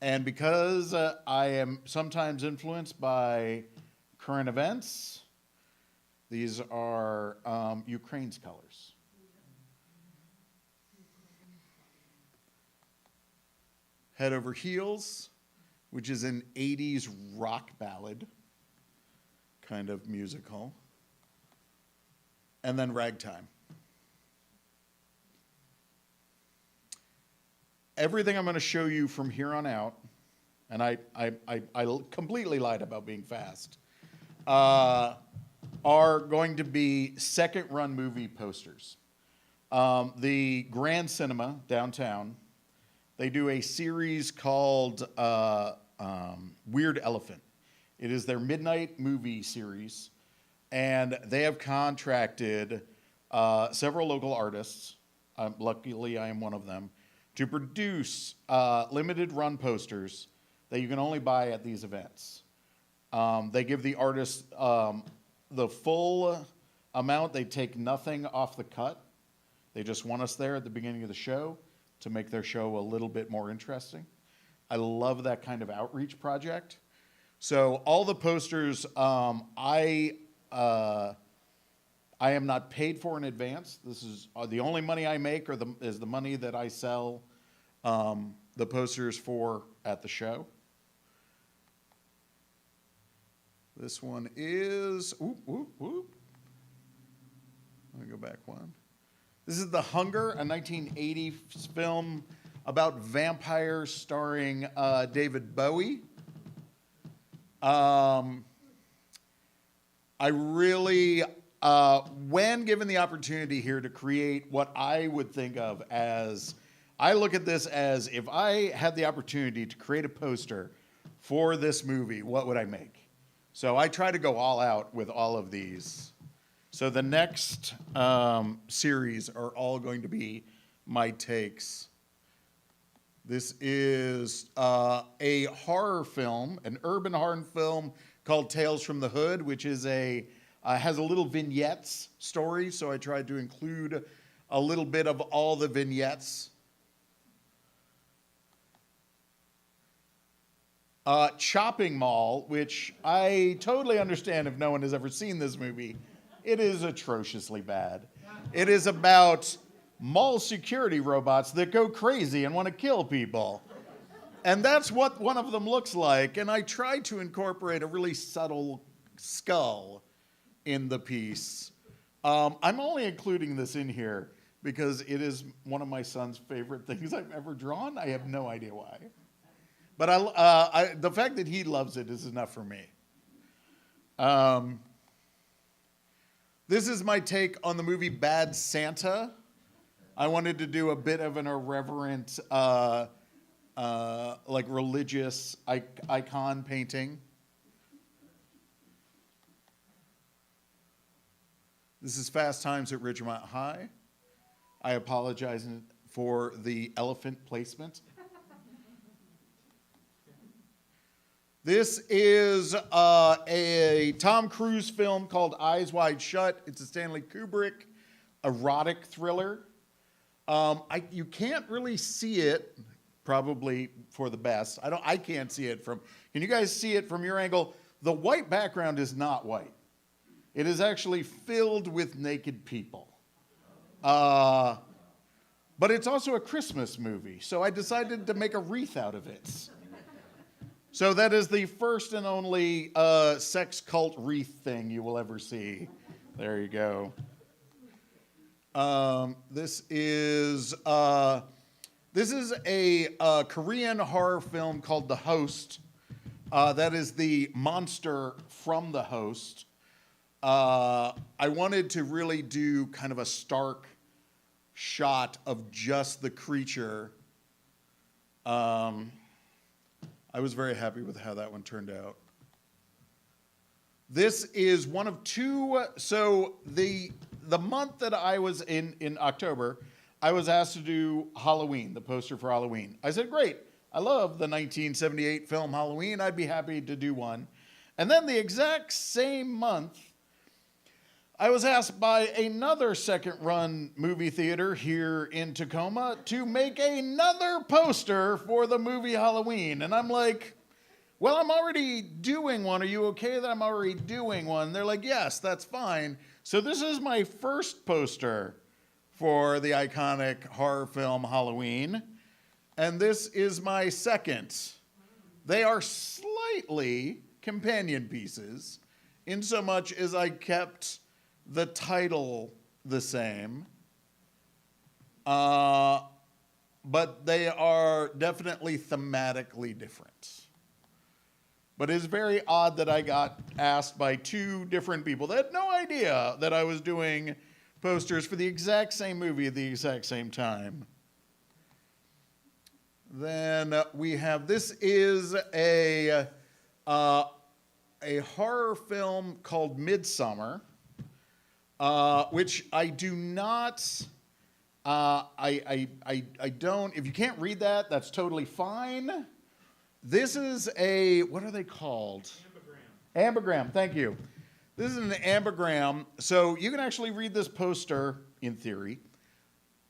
And because I am sometimes influenced by current events, these are Ukraine's colors. Head Over Heels, which is an 80s rock ballad kind of musical. And then Ragtime. Everything I'm going to show you from here on out, and I completely lied about being fast, are going to be second-run movie posters. The Grand Cinema downtown, they do a series called Weird Elephant. It is their midnight movie series, and they have contracted several local artists, luckily I am one of them, to produce limited run posters that you can only buy at these events. They give the artists the full amount. They take nothing off the cut. They just want us there at the beginning of the show to make their show a little bit more interesting. I love that kind of outreach project. So all the posters, I am not paid for in advance. This is the only money I make is the money that I sell the posters for at the show. This one is, Let me go back one. This is The Hunger, a 1980 film about vampires starring David Bowie. I really when given the opportunity here to create what I would think of as, I look at this as if I had the opportunity to create a poster for this movie, what would I make? So I try to go all out with all of these. So the next series are all going to be my takes. This is a horror film, an urban horror film called Tales from the Hood, which is has a little vignettes story. So I tried to include a little bit of all the vignettes. Chopping Mall, which I totally understand if no one has ever seen this movie. It is atrociously bad. It is about mall security robots that go crazy and want to kill people. And that's what one of them looks like. And I tried to incorporate a really subtle skull in the piece. I'm only including this in here because it is one of my son's favorite things I've ever drawn. I have no idea why. But the fact that he loves it is enough for me. This is my take on the movie Bad Santa. I wanted to do a bit of an irreverent, like religious icon painting. This is Fast Times at Ridgemont High. I apologize for the elephant placement. This is a Tom Cruise film called Eyes Wide Shut. It's a Stanley Kubrick erotic thriller. You can't really see it, probably for the best. I can't see it from. Can you guys see it from your angle? The white background is not white. It is actually filled with naked people. But it's also a Christmas movie, so I decided to make a wreath out of it. So that is the first and only sex cult wreath thing you will ever see. There you go. This is a Korean horror film called The Host. That is the monster from The Host. I wanted to really do kind of a stark shot of just the creature. I was very happy with how that one turned out. This is one of two. So the month that I was in October, I was asked to do Halloween, the poster for Halloween. I said, great. I love the 1978 film Halloween. I'd be happy to do one. And then the exact same month, I was asked by another second-run movie theater here in Tacoma to make another poster for the movie Halloween. And I'm like, well, I'm already doing one. Are you okay that I'm already doing one? They're like, yes, that's fine. So this is my first poster for the iconic horror film Halloween. And this is my second. They are slightly companion pieces in so much as I kept the title the same, but they are definitely thematically different. But it's very odd that I got asked by two different people that had no idea that I was doing posters for the exact same movie at the exact same time. Then we have, this is a horror film called Midsummer. Which I do not, I don't, if you can't read that, that's totally fine. This is what are they called? Ambigram, thank you. This is an ambigram, so you can actually read this poster, in theory,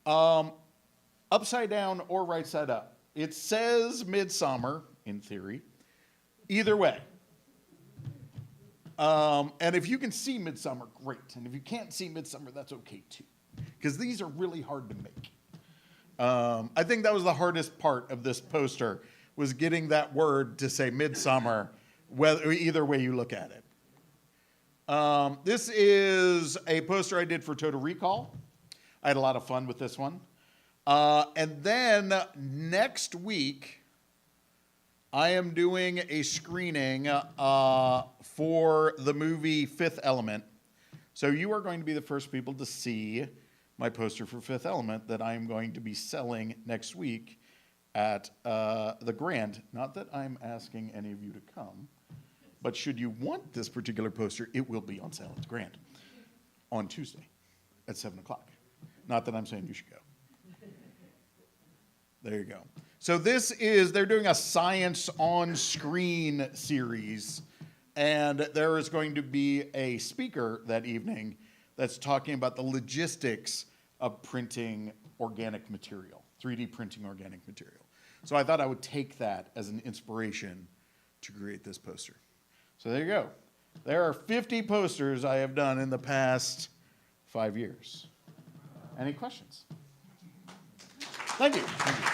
upside down or right side up. It says Midsummer, in theory, either way. And if you can see Midsummer, great. And if you can't see Midsummer, that's okay too. Because these are really hard to make. I think that was the hardest part of this poster, was getting that word to say Midsummer, either way you look at it. This is a poster I did for Total Recall. I had a lot of fun with this one. And then next week, I am doing a screening for the movie Fifth Element. So you are going to be the first people to see my poster for Fifth Element that I'm going to be selling next week at the Grand. Not that I'm asking any of you to come, but should you want this particular poster, it will be on sale at the Grand on Tuesday at 7 o'clock. Not that I'm saying you should go. There you go. So they're doing a Science on Screen series, and there is going to be a speaker that evening that's talking about the logistics of printing organic material, 3D printing organic material. So I thought I would take that as an inspiration to create this poster. So there you go. There are 50 posters I have done in the past 5 years. Any questions? Thank you. Thank you.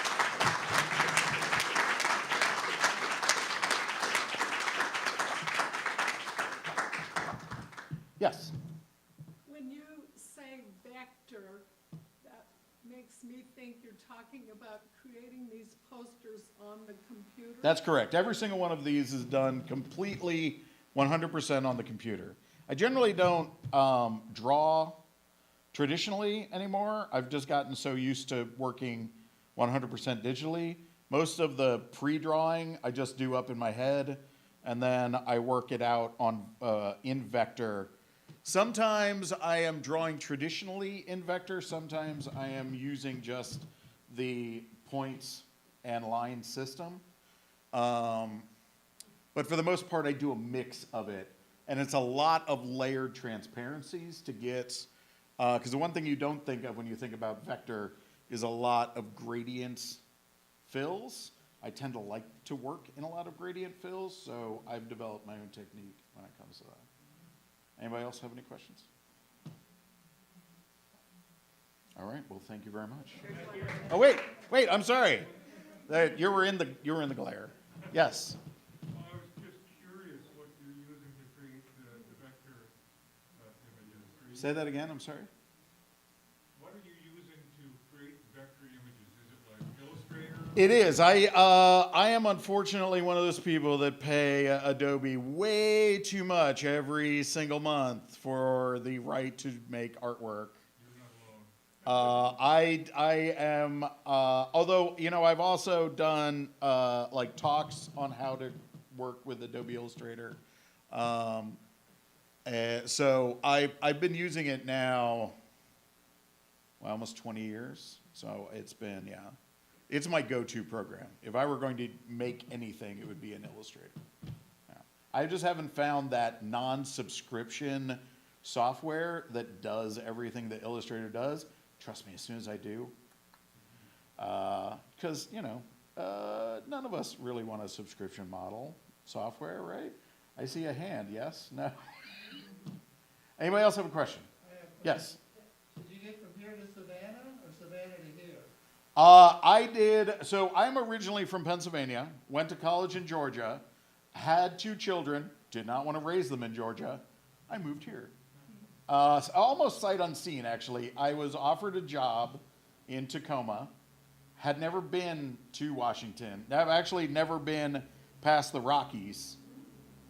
Yes.
When you say vector, that makes me think you're talking about creating these posters on the computer.
That's correct. Every single one of these is done completely 100% on the computer. I generally don't draw traditionally anymore. I've just gotten so used to working 100% digitally. Most of the pre-drawing I just do up in my head, and then I work it out on in vector. Sometimes I am drawing traditionally in vector. Sometimes I am using just the points and line system. But for the most part, I do a mix of it. And it's a lot of layered transparencies to get, because the one thing you don't think of when you think about vector is a lot of gradient fills. I tend to like to work in a lot of gradient fills, so I've developed my own technique when it comes to that. Anybody else have any questions? All right, well, thank you very much. Oh, wait, I'm sorry. You were in the glare. Yes.
Well, I was just curious what you're using to create the vector images.
Say that again, I'm sorry.
What are you using to create vector images? Is it like Illustrator?
It is. I am unfortunately one of those people that pay Adobe way too much every single month for the right to make artwork.
You're not alone.
I am, although, I've also done like talks on how to work with Adobe Illustrator. So I've been using it now, well, almost 20 years. So it's been, yeah. It's my go-to program. If I were going to make anything, it would be an Illustrator. Yeah. I just haven't found that non-subscription software that does everything that Illustrator does. Trust me, as soon as I do, because, none of us really want a subscription model software, right? I see a hand, yes? No? Anybody else have a question? Yes?
Did you get from here to Savannah or Savannah to here?
I did, so I'm originally from Pennsylvania, went to college in Georgia, had 2 children, did not want to raise them in Georgia. I moved here. Almost sight unseen, actually. I was offered a job in Tacoma, had never been to Washington. I've actually never been past the Rockies.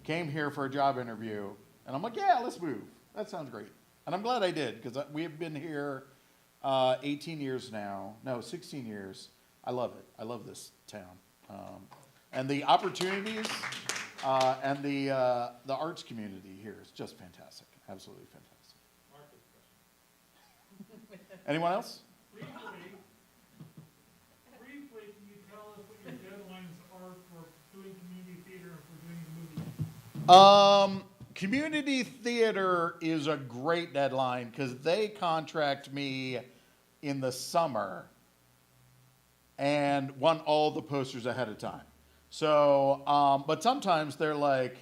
Came here for a job interview, and I'm like, yeah, let's move. That sounds great. And I'm glad I did, because we have been here 18 years now. No, 16 years. I love it. I love this town. And the opportunities and the arts community here is just fantastic. Absolutely fantastic. Anyone else?
Briefly, can you tell us what your deadlines are for doing community theater and for doing the movie?
Community theater is a great deadline because they contract me in the summer and want all the posters ahead of time. So, but sometimes they're like,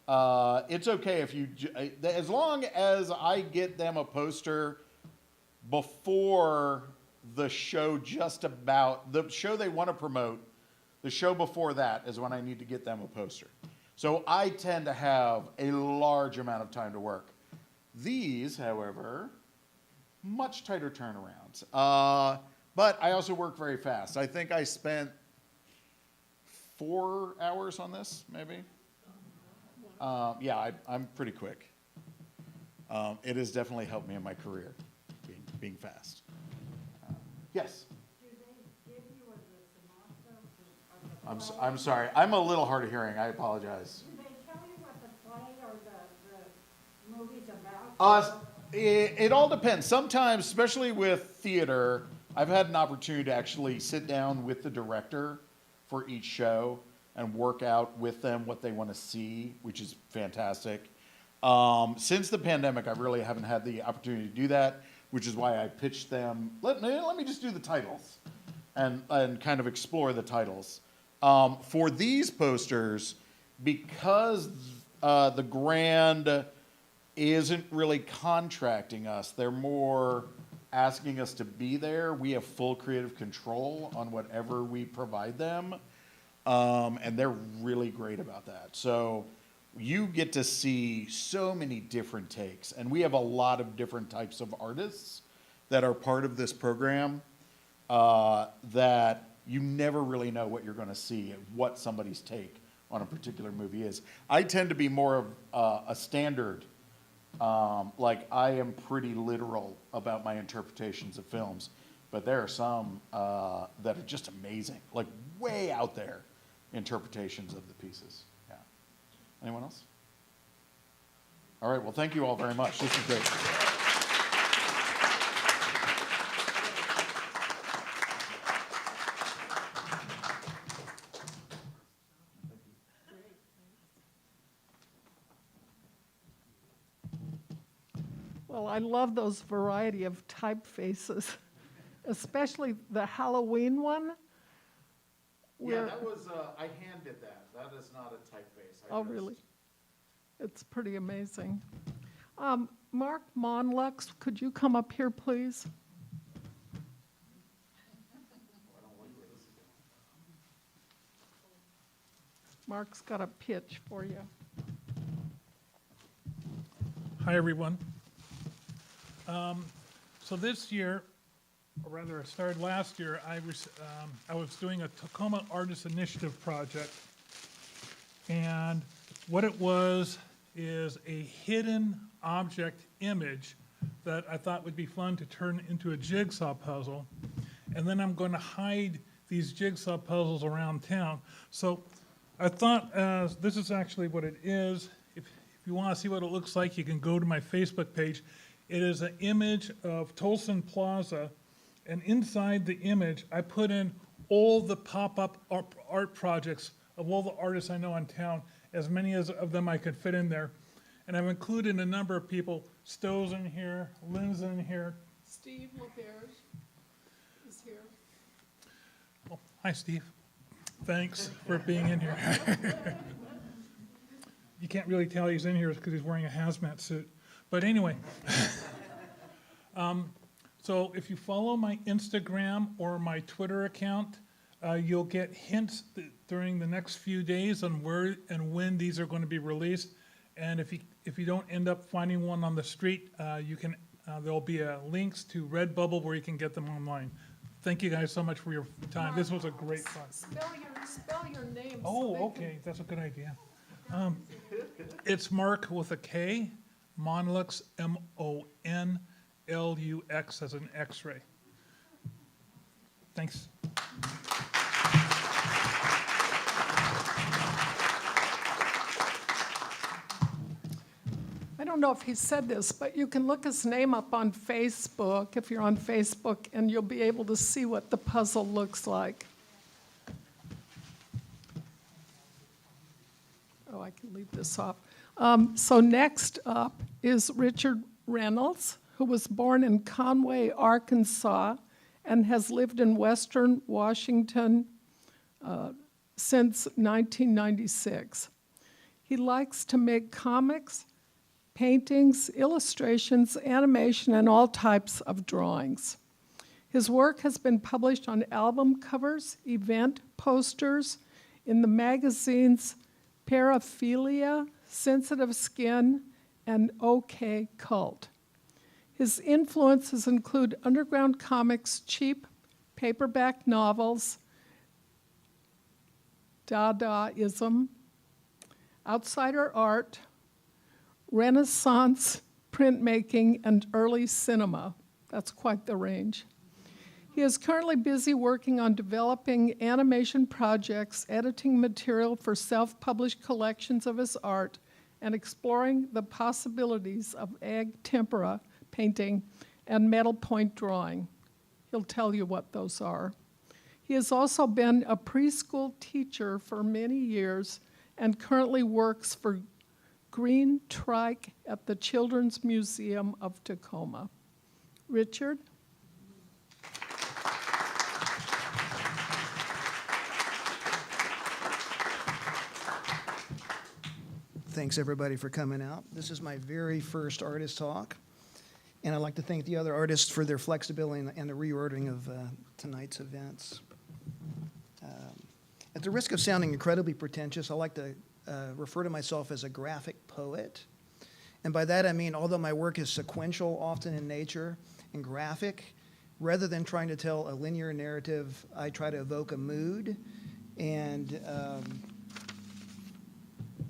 it's okay if you, as long as I get them a poster before the show the show they want to promote, the show before that is when I need to get them a poster. So I tend to have a large amount of time to work. These, however, much tighter turnarounds. But I also work very fast. I think I spent 4 hours on this, maybe. Yeah, I'm pretty quick. It has definitely helped me in my career, being fast. Yes?
Do they give you a synopsis of the
I'm sorry. I'm a little hard of hearing. I apologize.
Do they tell you what the play or the movie's about?
It all depends. Sometimes, especially with theater, I've had an opportunity to actually sit down with the director for each show and work out with them what they want to see, which is fantastic. Since the pandemic, I really haven't had the opportunity to do that, which is why I pitched them. Let me just do the titles and kind of explore the titles. For these posters, because the Grand isn't really contracting us, they're more asking us to be there. We have full creative control on whatever we provide them, and they're really great about that. So you get to see so many different takes, and we have a lot of different types of artists that are part of this program, that you never really know what you're going to see and what somebody's take on a particular movie is. I tend to be more of a standard. Like, I am pretty literal about my interpretations of films, but there are some that are just amazing, like way out there interpretations of the pieces. Yeah. Anyone else? All right, well, thank you all very much. This is great.
Well, I love those variety of typefaces, especially the Halloween one.
Yeah,
where-
that was, I hand did that. That is not a typeface.
Oh, really? It's pretty amazing. Mark Monlux, could you come up here, please? Mark's got a pitch for you.
Hi, everyone. So this year, or rather it started last year, I was doing a Tacoma Artist Initiative project. And what it was is a hidden object image that I thought would be fun to turn into a jigsaw puzzle. And then I'm going to hide these jigsaw puzzles around town. So I thought, this is actually what it is. If you want to see what it looks like, you can go to my Facebook page. It is an image of Tolson Plaza, and inside the image, I put in all the pop-up art projects of all the artists I know in town, as many of them I could fit in there. And I've included a number of people. Stowe's in here, Lynn's in here.
Steve LaBerge is here.
Oh, hi, Steve. Thanks for being in here. You can't really tell he's in here because he's wearing a hazmat suit. But anyway, so if you follow my Instagram or my Twitter account, you'll get hints during the next few days on where and when these are going to be released. And if you don't end up finding one on the street, there'll be links to Redbubble where you can get them online. Thank you guys so much for your time. This was a great fun.
Spell your name.
Oh, okay, that's a good idea. It's Mark with a K, Monlux, M-O-N-L-U-X as an X-ray. Thanks.
I don't know if he said this, but you can look his name up on Facebook, if you're on Facebook, and you'll be able to see what the puzzle looks like. Oh, I can leave this off. So next up is Richard Reynolds, who was born in Conway, Arkansas, and has lived in Western Washington since 1996. He likes to make comics, paintings, illustrations, animation, and all types of drawings. His work has been published on album covers, event posters, in the magazines Paraphilia, Sensitive Skin, and OK Cult. His influences include underground comics, cheap paperback novels, Dadaism, outsider art, Renaissance printmaking, and early cinema. That's quite the range. He is currently busy working on developing animation projects, editing material for self-published collections of his art, and exploring the possibilities of egg tempera painting and metal point drawing. He'll tell you what those are. He has also been a preschool teacher for many years and currently works for Green Trike at the Children's Museum of Tacoma. Richard?
Thanks, everybody, for coming out. This is my very first artist talk, and I'd like to thank the other artists for their flexibility and the reordering of tonight's events. At the risk of sounding incredibly pretentious, I like to refer to myself as a graphic poet. And by that I mean, although my work is sequential often in nature and graphic, rather than trying to tell a linear narrative, I try to evoke a mood, and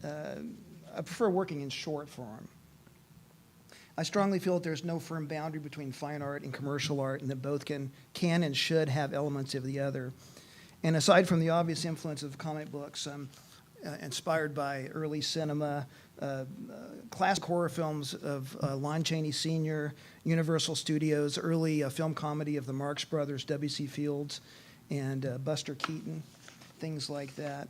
I prefer working in short form. I strongly feel that there's no firm boundary between fine art and commercial art, and that both can and should have elements of the other. And aside from the obvious influence of comic books, I'm inspired by early cinema, classic horror films of Lon Chaney Sr., Universal Studios, early film comedy of the Marx Brothers, W.C. Fields, and Buster Keaton, things like that.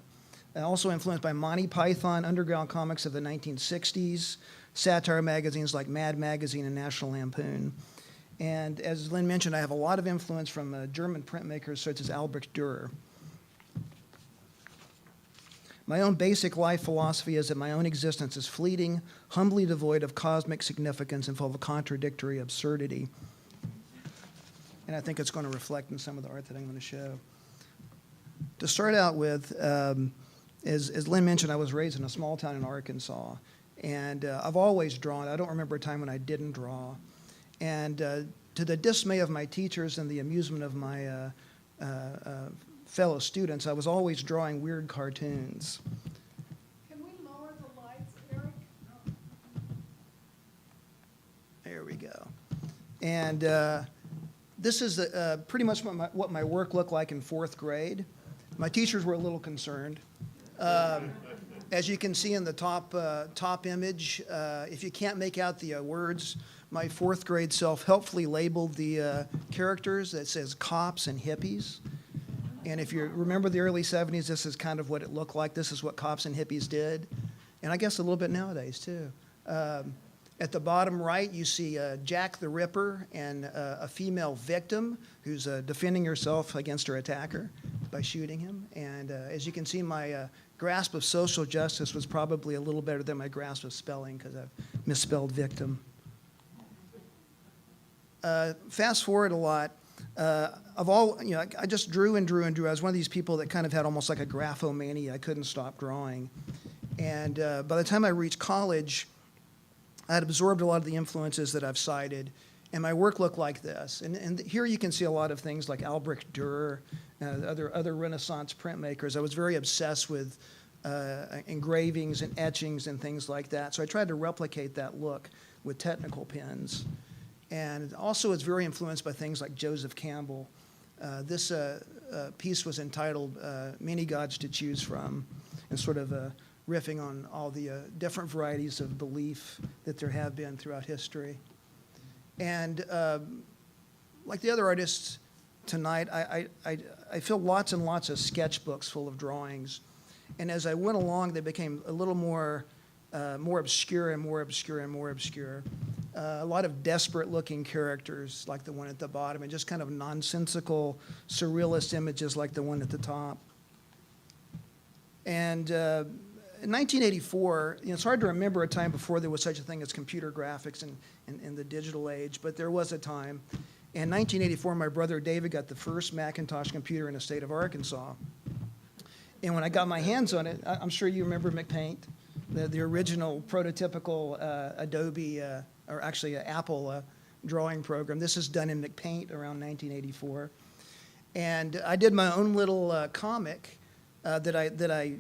Also influenced by Monty Python, underground comics of the 1960s, satire magazines like Mad Magazine and National Lampoon. And as Lynn mentioned, I have a lot of influence from German printmakers such as Albrecht Dürer. My own basic life philosophy is that my own existence is fleeting, humbly devoid of cosmic significance, and full of contradictory absurdity. And I think it's going to reflect in some of the art that I'm going to show. To start out with, as Lynn mentioned, I was raised in a small town in Arkansas, and I've always drawn. I don't remember a time when I didn't draw. And to the dismay of my teachers and the amusement of my fellow students, I was always drawing weird cartoons.
Can we lower the lights, Eric?
There we go. And this is pretty much what my work looked like in fourth grade. My teachers were a little concerned. As you can see in the top image, if you can't make out the words, my fourth grade self helpfully labeled the characters that says cops and hippies. And if you remember the early 70s, this is kind of what it looked like. This is what cops and hippies did. And I guess a little bit nowadays, too. At the bottom right, you see Jack the Ripper and a female victim who's defending herself against her attacker by shooting him. And as you can see, my grasp of social justice was probably a little better than my grasp of spelling, because I've misspelled victim. Fast forward a lot. I just drew and drew and drew. I was one of these people that kind of had almost like a graphomania. I couldn't stop drawing. And by the time I reached college, I had absorbed a lot of the influences that I've cited, and my work looked like this. And here you can see a lot of things like Albrecht Dürer, other Renaissance printmakers. I was very obsessed with engravings and etchings and things like that. So I tried to replicate that look with technical pens. And also it's very influenced by things like Joseph Campbell. This piece was entitled Many Gods to Choose From, and sort of riffing on all the different varieties of belief that there have been throughout history. And like the other artists tonight, I filled lots and lots of sketchbooks full of drawings. And as I went along, they became a little more obscure and more obscure and more obscure. A lot of desperate-looking characters, like the one at the bottom, and just kind of nonsensical, surrealist images like the one at the top. And in 1984, it's hard to remember a time before there was such a thing as computer graphics and the digital age, but there was a time. In 1984, my brother David got the first Macintosh computer in the state of Arkansas. And when I got my hands on it, I'm sure you remember McPaint, the original prototypical Adobe, or actually an Apple drawing program. This is done in McPaint around 1984. And I did my own little comic that I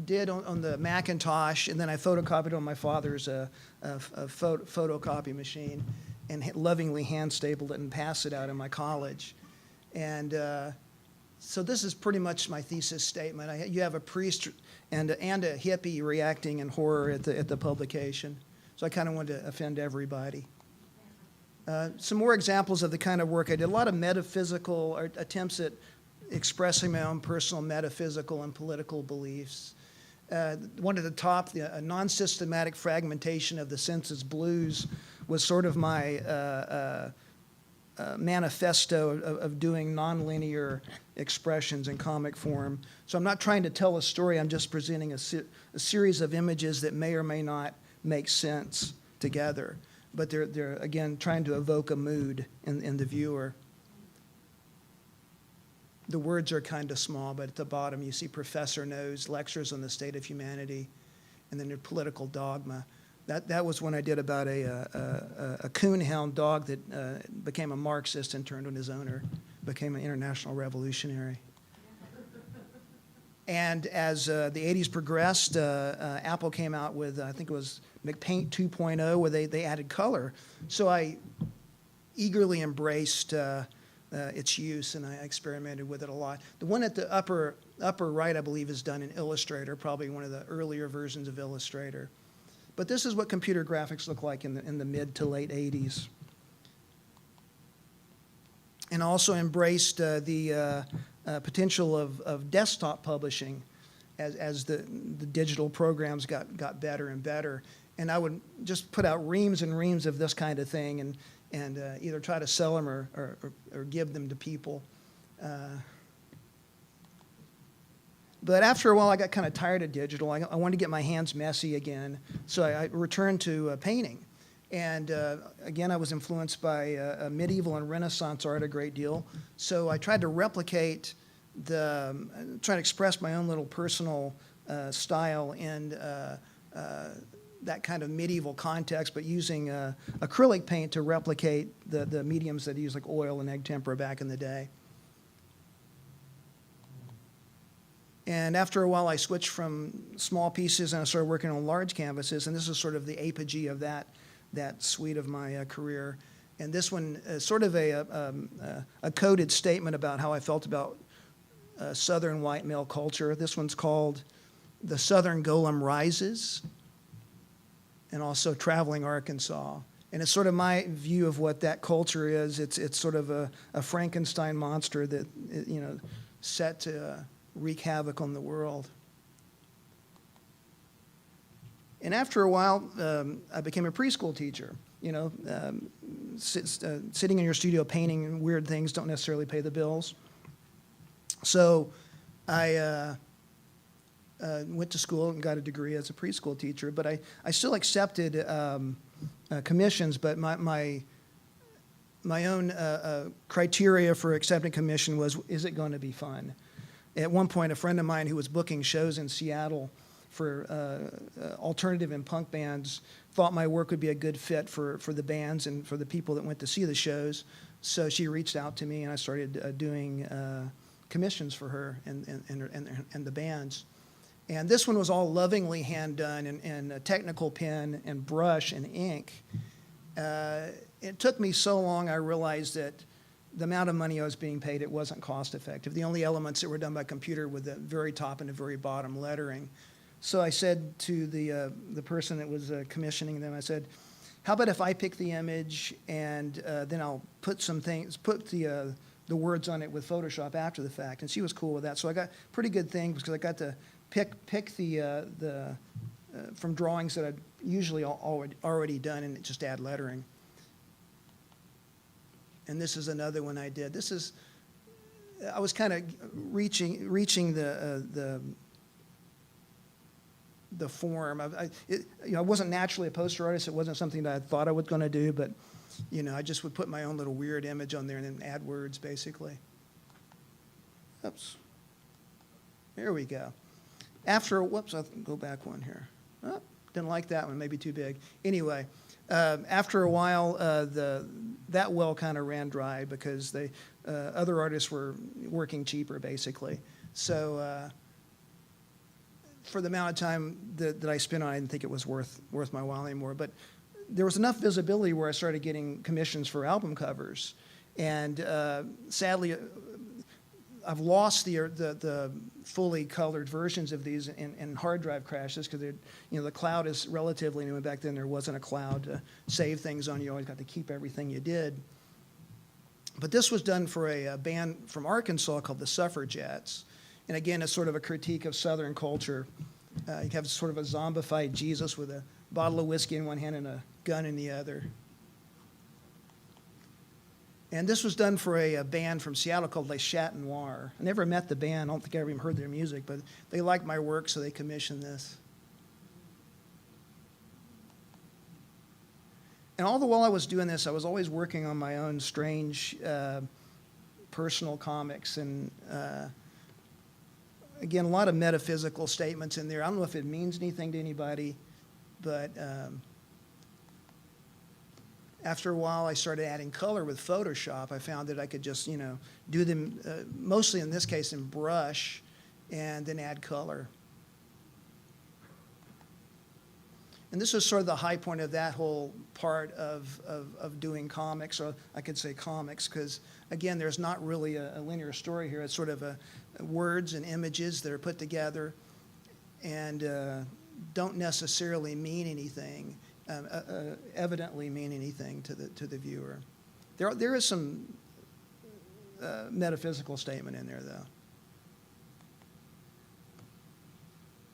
did on the Macintosh, and then I photocopied on my father's photocopy machine, and lovingly hand stapled it and passed it out in my college. And so this is pretty much my thesis statement. You have a priest and a hippie reacting in horror at the publication. So I kind of wanted to offend everybody. Some more examples of the kind of work I did. A lot of metaphysical or attempts at expressing my own personal metaphysical and political beliefs. One at the top, a non-systematic fragmentation of the senses blues was sort of my manifesto of doing nonlinear expressions in comic form. So I'm not trying to tell a story, I'm just presenting a series of images that may or may not make sense together. But they're again, trying to evoke a mood in the viewer. The words are kind of small, but at the bottom you see Professor Knows, Lectures on the State of Humanity, and then their political dogma. That was when I did about a coonhound dog that became a Marxist and turned on his owner, became an international revolutionary. And as the 80s progressed, Apple came out with, I think it was McPaint 2.0, where they added color. So I eagerly embraced its use, and I experimented with it a lot. The one at the upper right, I believe, is done in Illustrator, probably one of the earlier versions of Illustrator. But this is what computer graphics look like in the mid to late 80s. And also embraced the potential of desktop publishing as the digital programs got better and better. And I would just put out reams and reams of this kind of thing and either try to sell them or give them to people. But after a while, I got kind of tired of digital. I wanted to get my hands messy again, so I returned to painting. And again, I was influenced by medieval and Renaissance art a great deal. So I tried to replicate trying to express my own little personal style in that kind of medieval context, but using acrylic paint to replicate the mediums that I used, like oil and egg tempera back in the day. And after a while, I switched from small pieces and I started working on large canvases, and this is sort of the apogee of that suite of my career. And this one is sort of a coded statement about how I felt about Southern white male culture. This one's called The Southern Golem Rises, and also Traveling Arkansas. And it's sort of my view of what that culture is. It's sort of a Frankenstein monster that, set to wreak havoc on the world. And after a while, I became a preschool teacher. Sitting in your studio painting weird things don't necessarily pay the bills. So I went to school and got a degree as a preschool teacher, but I still accepted commissions, but my own criteria for accepting commission was, is it going to be fun? At one point, a friend of mine who was booking shows in Seattle for alternative and punk bands thought my work would be a good fit for the bands and for the people that went to see the shows. So she reached out to me, and I started doing commissions for her and the bands. And this one was all lovingly hand done and a technical pen and brush and ink. It took me so long, I realized that the amount of money I was being paid, it wasn't cost effective. The only elements that were done by computer were the very top and the very bottom lettering. So I said to the person that was commissioning them, I said, how about if I pick the image and then I'll put the words on it with Photoshop after the fact. And she was cool with that. So I got pretty good things because I got to pick the from drawings that I'd usually already done and just add lettering. And this is another one I did. I was kind of reaching the form. I wasn't naturally a poster artist. It wasn't something that I thought I was going to do, but I just would put my own little weird image on there and then add words, basically. Oops. There we go. Whoops, I'll go back one here. Oh, didn't like that one, maybe too big. Anyway, after a while, that well kind of ran dry because other artists were working cheaper, basically. So for the amount of time that I spent on it, I didn't think it was worth my while anymore. But there was enough visibility where I started getting commissions for album covers. And sadly, I've lost the fully colored versions of these in hard drive crashes because the cloud is relatively new, and back then there wasn't a cloud to save things on. You always got to keep everything you did. But this was done for a band from Arkansas called the Suffragettes. And again, it's sort of a critique of Southern culture. You have sort of a zombified Jesus with a bottle of whiskey in one hand and a gun in the other. And this was done for a band from Seattle called Les Chat Noir. I never met the band. I don't think I ever even heard their music, but they liked my work, so they commissioned this. And all the while I was doing this, I was always working on my own strange personal comics. And again, a lot of metaphysical statements in there. I don't know if it means anything to anybody, but after a while, I started adding color with Photoshop. I found that I could just, do them, mostly in this case, in brush, and then add color. And this was sort of the high point of that whole part of doing comics, or I could say comics, because, again, there's not really a linear story here. It's sort of words and images that are put together and don't necessarily mean anything. Evidently mean anything to the viewer. There is some metaphysical statement in there, though.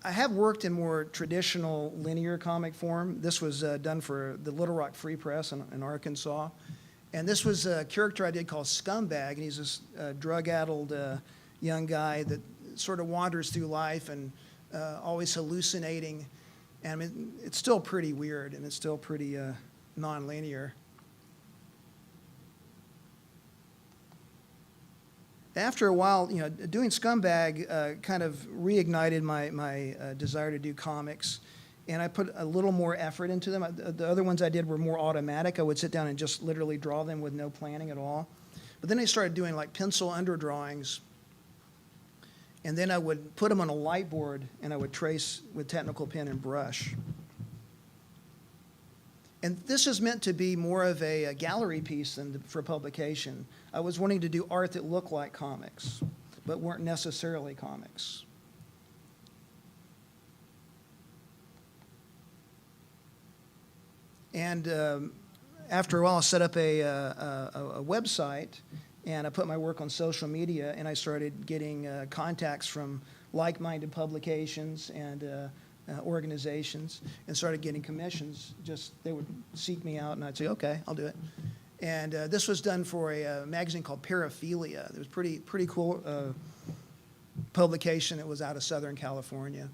I have worked in more traditional linear comic form. This was done for the Little Rock Free Press in Arkansas. And this was a character I did called Scumbag, and he's this drug-addled young guy that sort of wanders through life and always hallucinating. And I mean, it's still pretty weird, and it's still pretty non-linear. After a while, doing Scumbag kind of reignited my desire to do comics, and I put a little more effort into them. The other ones I did were more automatic. I would sit down and just literally draw them with no planning at all. But then I started doing like pencil underdrawings, and then I would put them on a light board, and I would trace with technical pen and brush. And this is meant to be more of a gallery piece than for publication. I was wanting to do art that looked like comics, but weren't necessarily comics. And after a while, I set up a website, and I put my work on social media, and I started getting contacts from like-minded publications and organizations, and started getting commissions. They would seek me out, and I'd say, okay, I'll do it. And this was done for a magazine called Paraphilia. It was pretty cool publication. It was out of Southern California.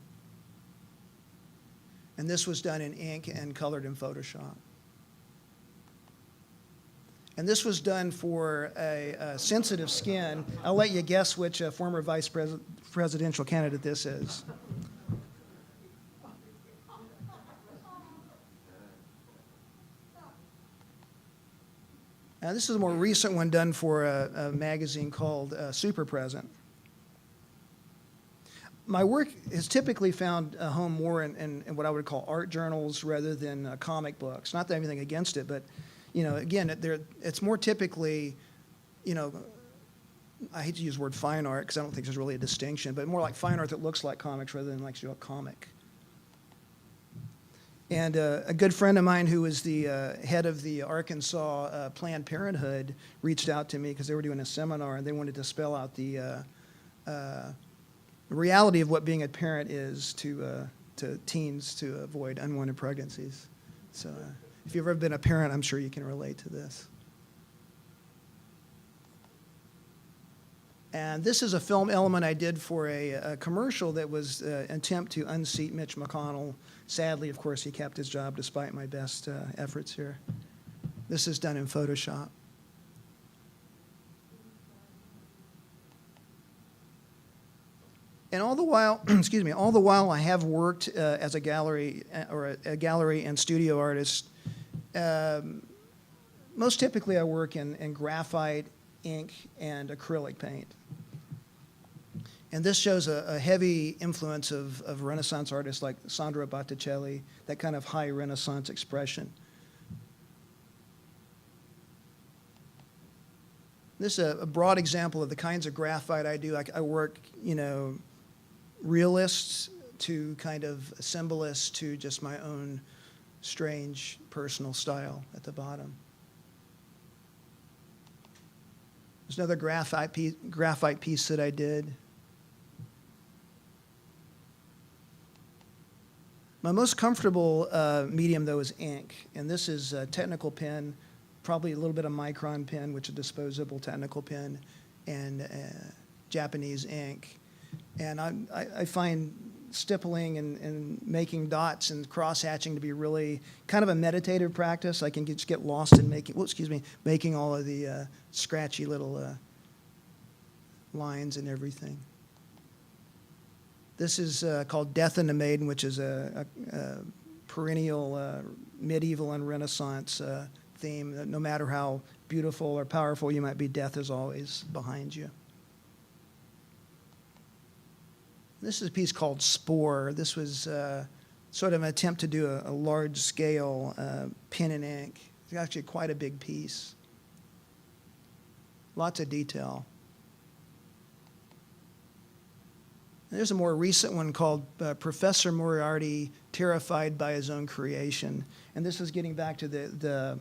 And this was done in ink and colored in Photoshop. And this was done for a sensitive skin. I'll let you guess which former vice presidential candidate this is. Now, this is a more recent one done for a magazine called Super Present. My work has typically found a home more in what I would call art journals rather than comic books. Not that I have anything against it, but again, it's more typically, I hate to use the word fine art because I don't think there's really a distinction, but more like fine art that looks like comics rather than like a comic. And a good friend of mine who was the head of the Arkansas Planned Parenthood reached out to me because they were doing a seminar and they wanted to spell out the reality of what being a parent is to teens to avoid unwanted pregnancies. So if you've ever been a parent, I'm sure you can relate to this. And this is a film element I did for a commercial that was an attempt to unseat Mitch McConnell. Sadly, of course, he kept his job despite my best efforts here. This is done in Photoshop. And all the while, all the while I have worked as a gallery and studio artist. Most typically I work in graphite, ink, and acrylic paint. And this shows a heavy influence of Renaissance artists like Sandro Botticelli, that kind of high Renaissance expression. This is a broad example of the kinds of graphite I do. I work, realists to kind of symbolists to just my own strange personal style at the bottom. There's another graphite piece that I did. My most comfortable medium, though, is ink. And this is a technical pen, probably a little bit of micron pen, which is a disposable technical pen, and Japanese ink. And I find stippling and making dots and cross-hatching to be really kind of a meditative practice. I can just get lost in making all of the scratchy little lines and everything. This is called Death and the Maiden, which is a perennial medieval and Renaissance theme. That no matter how beautiful or powerful you might be, death is always behind you. This is a piece called Spore. This was sort of an attempt to do a large-scale pen and ink. It's actually quite a big piece. Lots of detail. There's a more recent one called Professor Moriarty, Terrified by His Own Creation. And this is getting back to the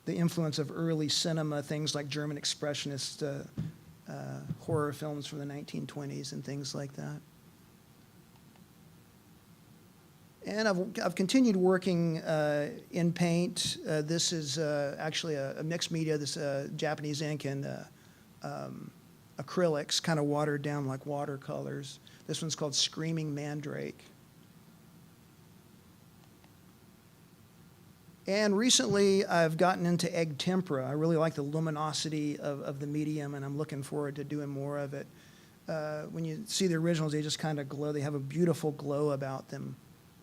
influence of early cinema, things like German expressionist horror films from the 1920s and things like that. And I've continued working in paint. This is actually a mixed media, this Japanese ink and acrylics, kind of watered down like watercolors. This one's called Screaming Mandrake. And recently, I've gotten into egg tempera. I really like the luminosity of the medium, and I'm looking forward to doing more of it. When you see the originals, they just kind of glow. They have a beautiful glow about them,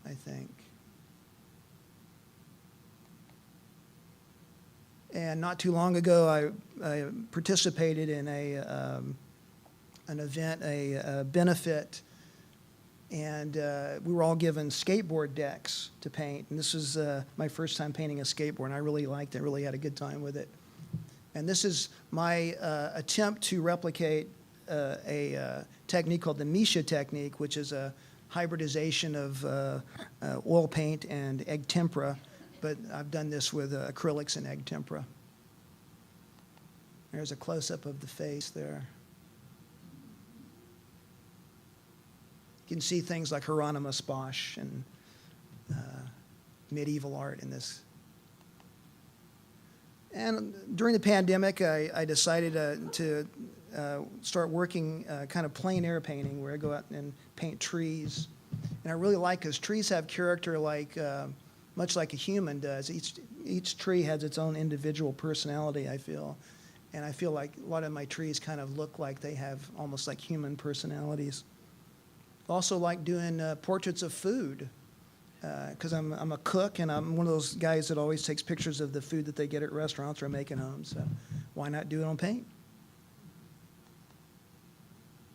I think. And not too long ago, I participated in an event, a benefit, and we were all given skateboard decks to paint. And this was my first time painting a skateboard, and I really liked it, really had a good time with it. And this is my attempt to replicate a technique called the Misha technique, which is a hybridization of oil paint and egg tempera, but I've done this with acrylics and egg tempera. There's a close-up of the face there. You can see things like Hieronymus Bosch and medieval art in this. And during the pandemic, I decided to start working kind of plein air painting, where I go out and paint trees. And I really like, because trees have character like much like a human does. Each tree has its own individual personality, I feel. And I feel like a lot of my trees kind of look like they have almost like human personalities. Also like doing portraits of food, because I'm a cook, and I'm one of those guys that always takes pictures of the food that they get at restaurants or make at home. So why not do it on paint?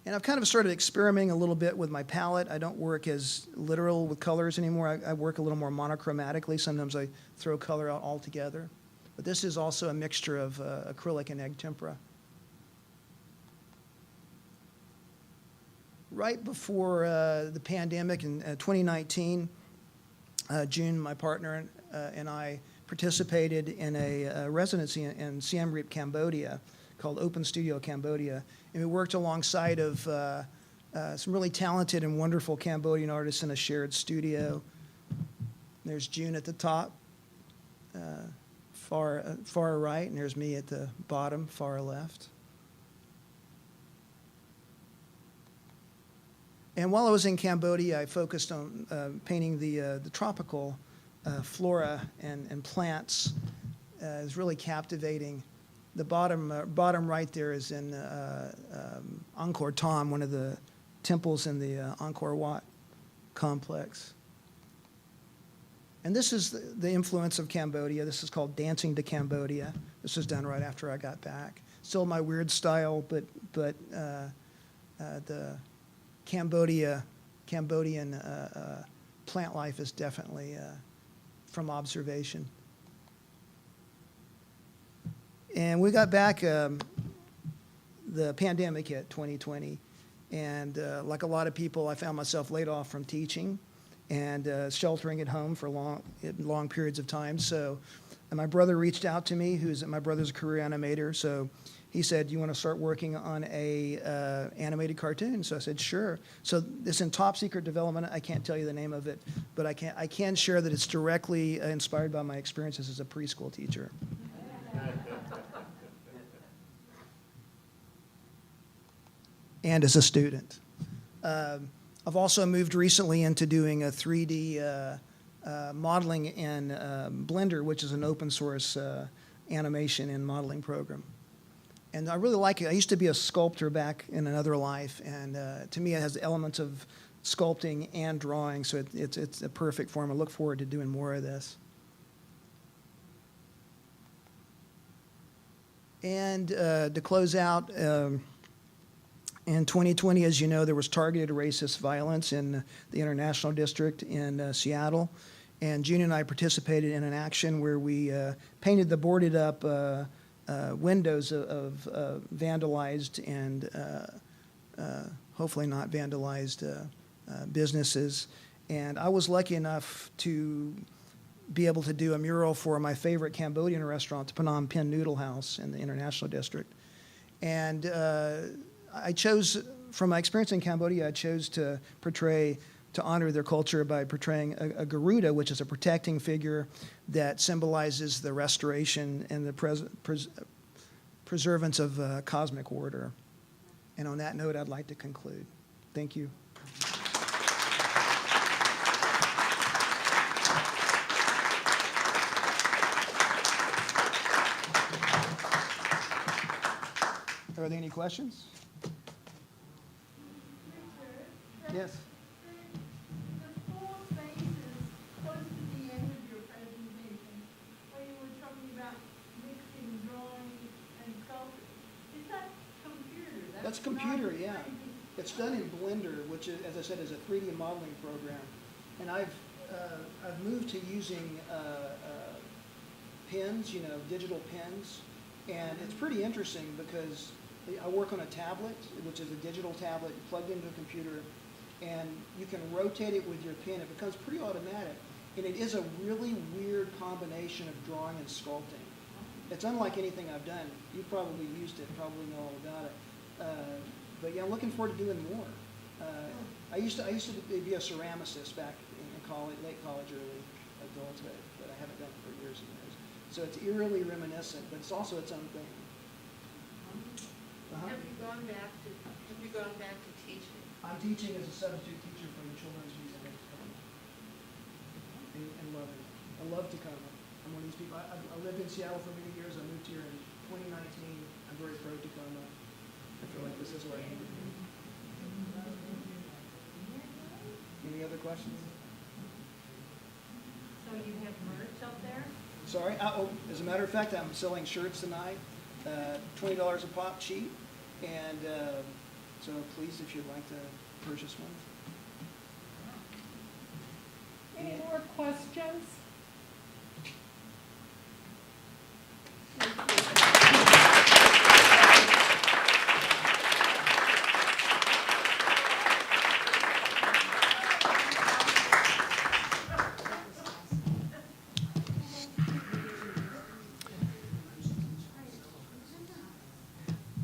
And I've kind of started experimenting a little bit with my palette. I don't work as literal with colors anymore. I work a little more monochromatically. Sometimes I throw color out altogether. But this is also a mixture of acrylic and egg tempera. Right before the pandemic in 2019, June, my partner and I participated in a residency in Siem Reap, Cambodia, called Open Studio Cambodia. And we worked alongside of some really talented and wonderful Cambodian artists in a shared studio. There's June at the top, far right, and there's me at the bottom, far left. And while I was in Cambodia, I focused on painting the tropical flora and plants. It was really captivating. The bottom right there is in Angkor Thom, one of the temples in the Angkor Wat complex. And this is the influence of Cambodia. This is called Dancing to Cambodia. This was done right after I got back. Still my weird style, but the Cambodian plant life is definitely from observation. And we got back, the pandemic hit 2020, and like a lot of people, I found myself laid off from teaching and sheltering at home for long periods of time. So and my brother reached out to me, my brother's a career animator, so he said, you want to start working on a animated cartoon? So I said, sure. So it's in top secret development. I can't tell you the name of it, but I can share that it's directly inspired by my experiences as a preschool teacher. And as a student. I've also moved recently into doing a 3D modeling in Blender, which is an open source animation and modeling program. And I really like it. I used to be a sculptor back in another life, and to me it has elements of sculpting and drawing, so it's a perfect form. I look forward to doing more of this. And to close out, in 2020, as you know, there was targeted racist violence in the International District in Seattle. And June and I participated in an action where we painted the boarded up windows of vandalized and hopefully not vandalized businesses. And I was lucky enough to be able to do a mural for my favorite Cambodian restaurant, the Phnom Penh Noodle House in the International District. And I chose, from my experience in Cambodia, I chose to honor their culture by portraying a Garuda, which is a protecting figure that symbolizes the restoration and the preservance of cosmic order. And on that note, I'd like to conclude. Thank you. Are there any questions? Yes.
The 4 phases close to the end of your presentation, where you were talking about mixing drawing and sculpting. Is that computer?
That's computer,
not
yeah.
3D.
It's done in Blender, which, is, as I said, is a 3D modeling program. And I've moved to using pens, digital pens. And it's pretty interesting because I work on a tablet, which is a digital tablet plugged into a computer, and you can rotate it with your pen. It becomes pretty automatic. And it is a really weird combination of drawing and sculpting. It's unlike anything I've done. You've probably used it, probably know all about it. But yeah, I'm looking forward to doing more. I used to be a ceramicist back in college, late college, early adulthood, but I haven't done it for years and years. So it's eerily reminiscent, but it's also its own thing.
Have you gone back to teaching?
I'm teaching as a substitute teacher for the Children's Museum in Tacoma. And love it. I love Tacoma. I'm one of these people. I lived in Seattle for many years. I moved here in 2019. I'm very pro Tacoma. I feel like this is where I need to be. Any other questions?
So you have merch up there?
Sorry. As a matter of fact, I'm selling shirts tonight. $20 a pop, cheap. And so please, if you'd like to purchase one.
Any more questions?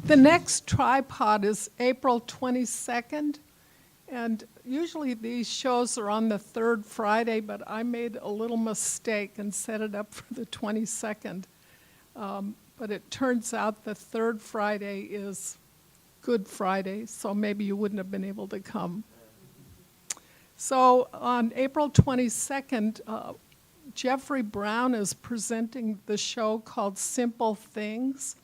The next tripod is April 22nd, and usually these shows are on the 3rd Friday, but I made a little mistake and set it up for the 22nd. But it turns out the 3rd Friday is Good Friday, so maybe you wouldn't have been able to come. So on April 22nd, Jeffrey Brown is presenting the show called Simple Things.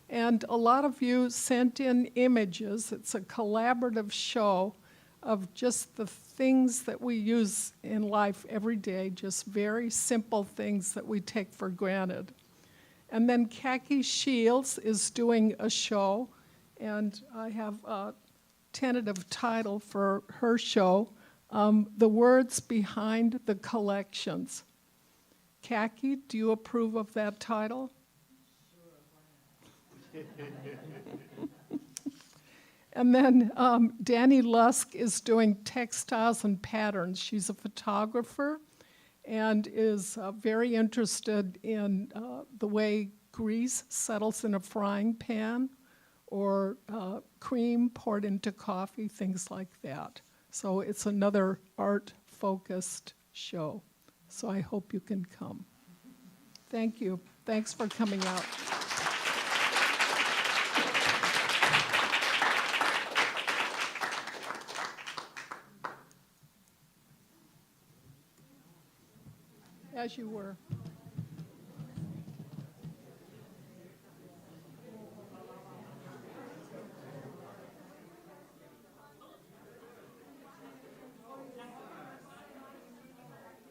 And a lot of you sent in images. It's a collaborative show of just the things that we use in life every day, just very simple things that we take for granted. And then Khaki Shields is doing a show, and I have tentative title for her show, The Words Behind the Collections. Khaki, do you approve of that title? And then Danny Lusk is doing textiles and patterns. She's a photographer and is very interested in the way grease settles in a frying pan or cream poured into coffee, things like that. So it's another art-focused show. So I hope you can come. Thank you. Thanks for coming out. As you were.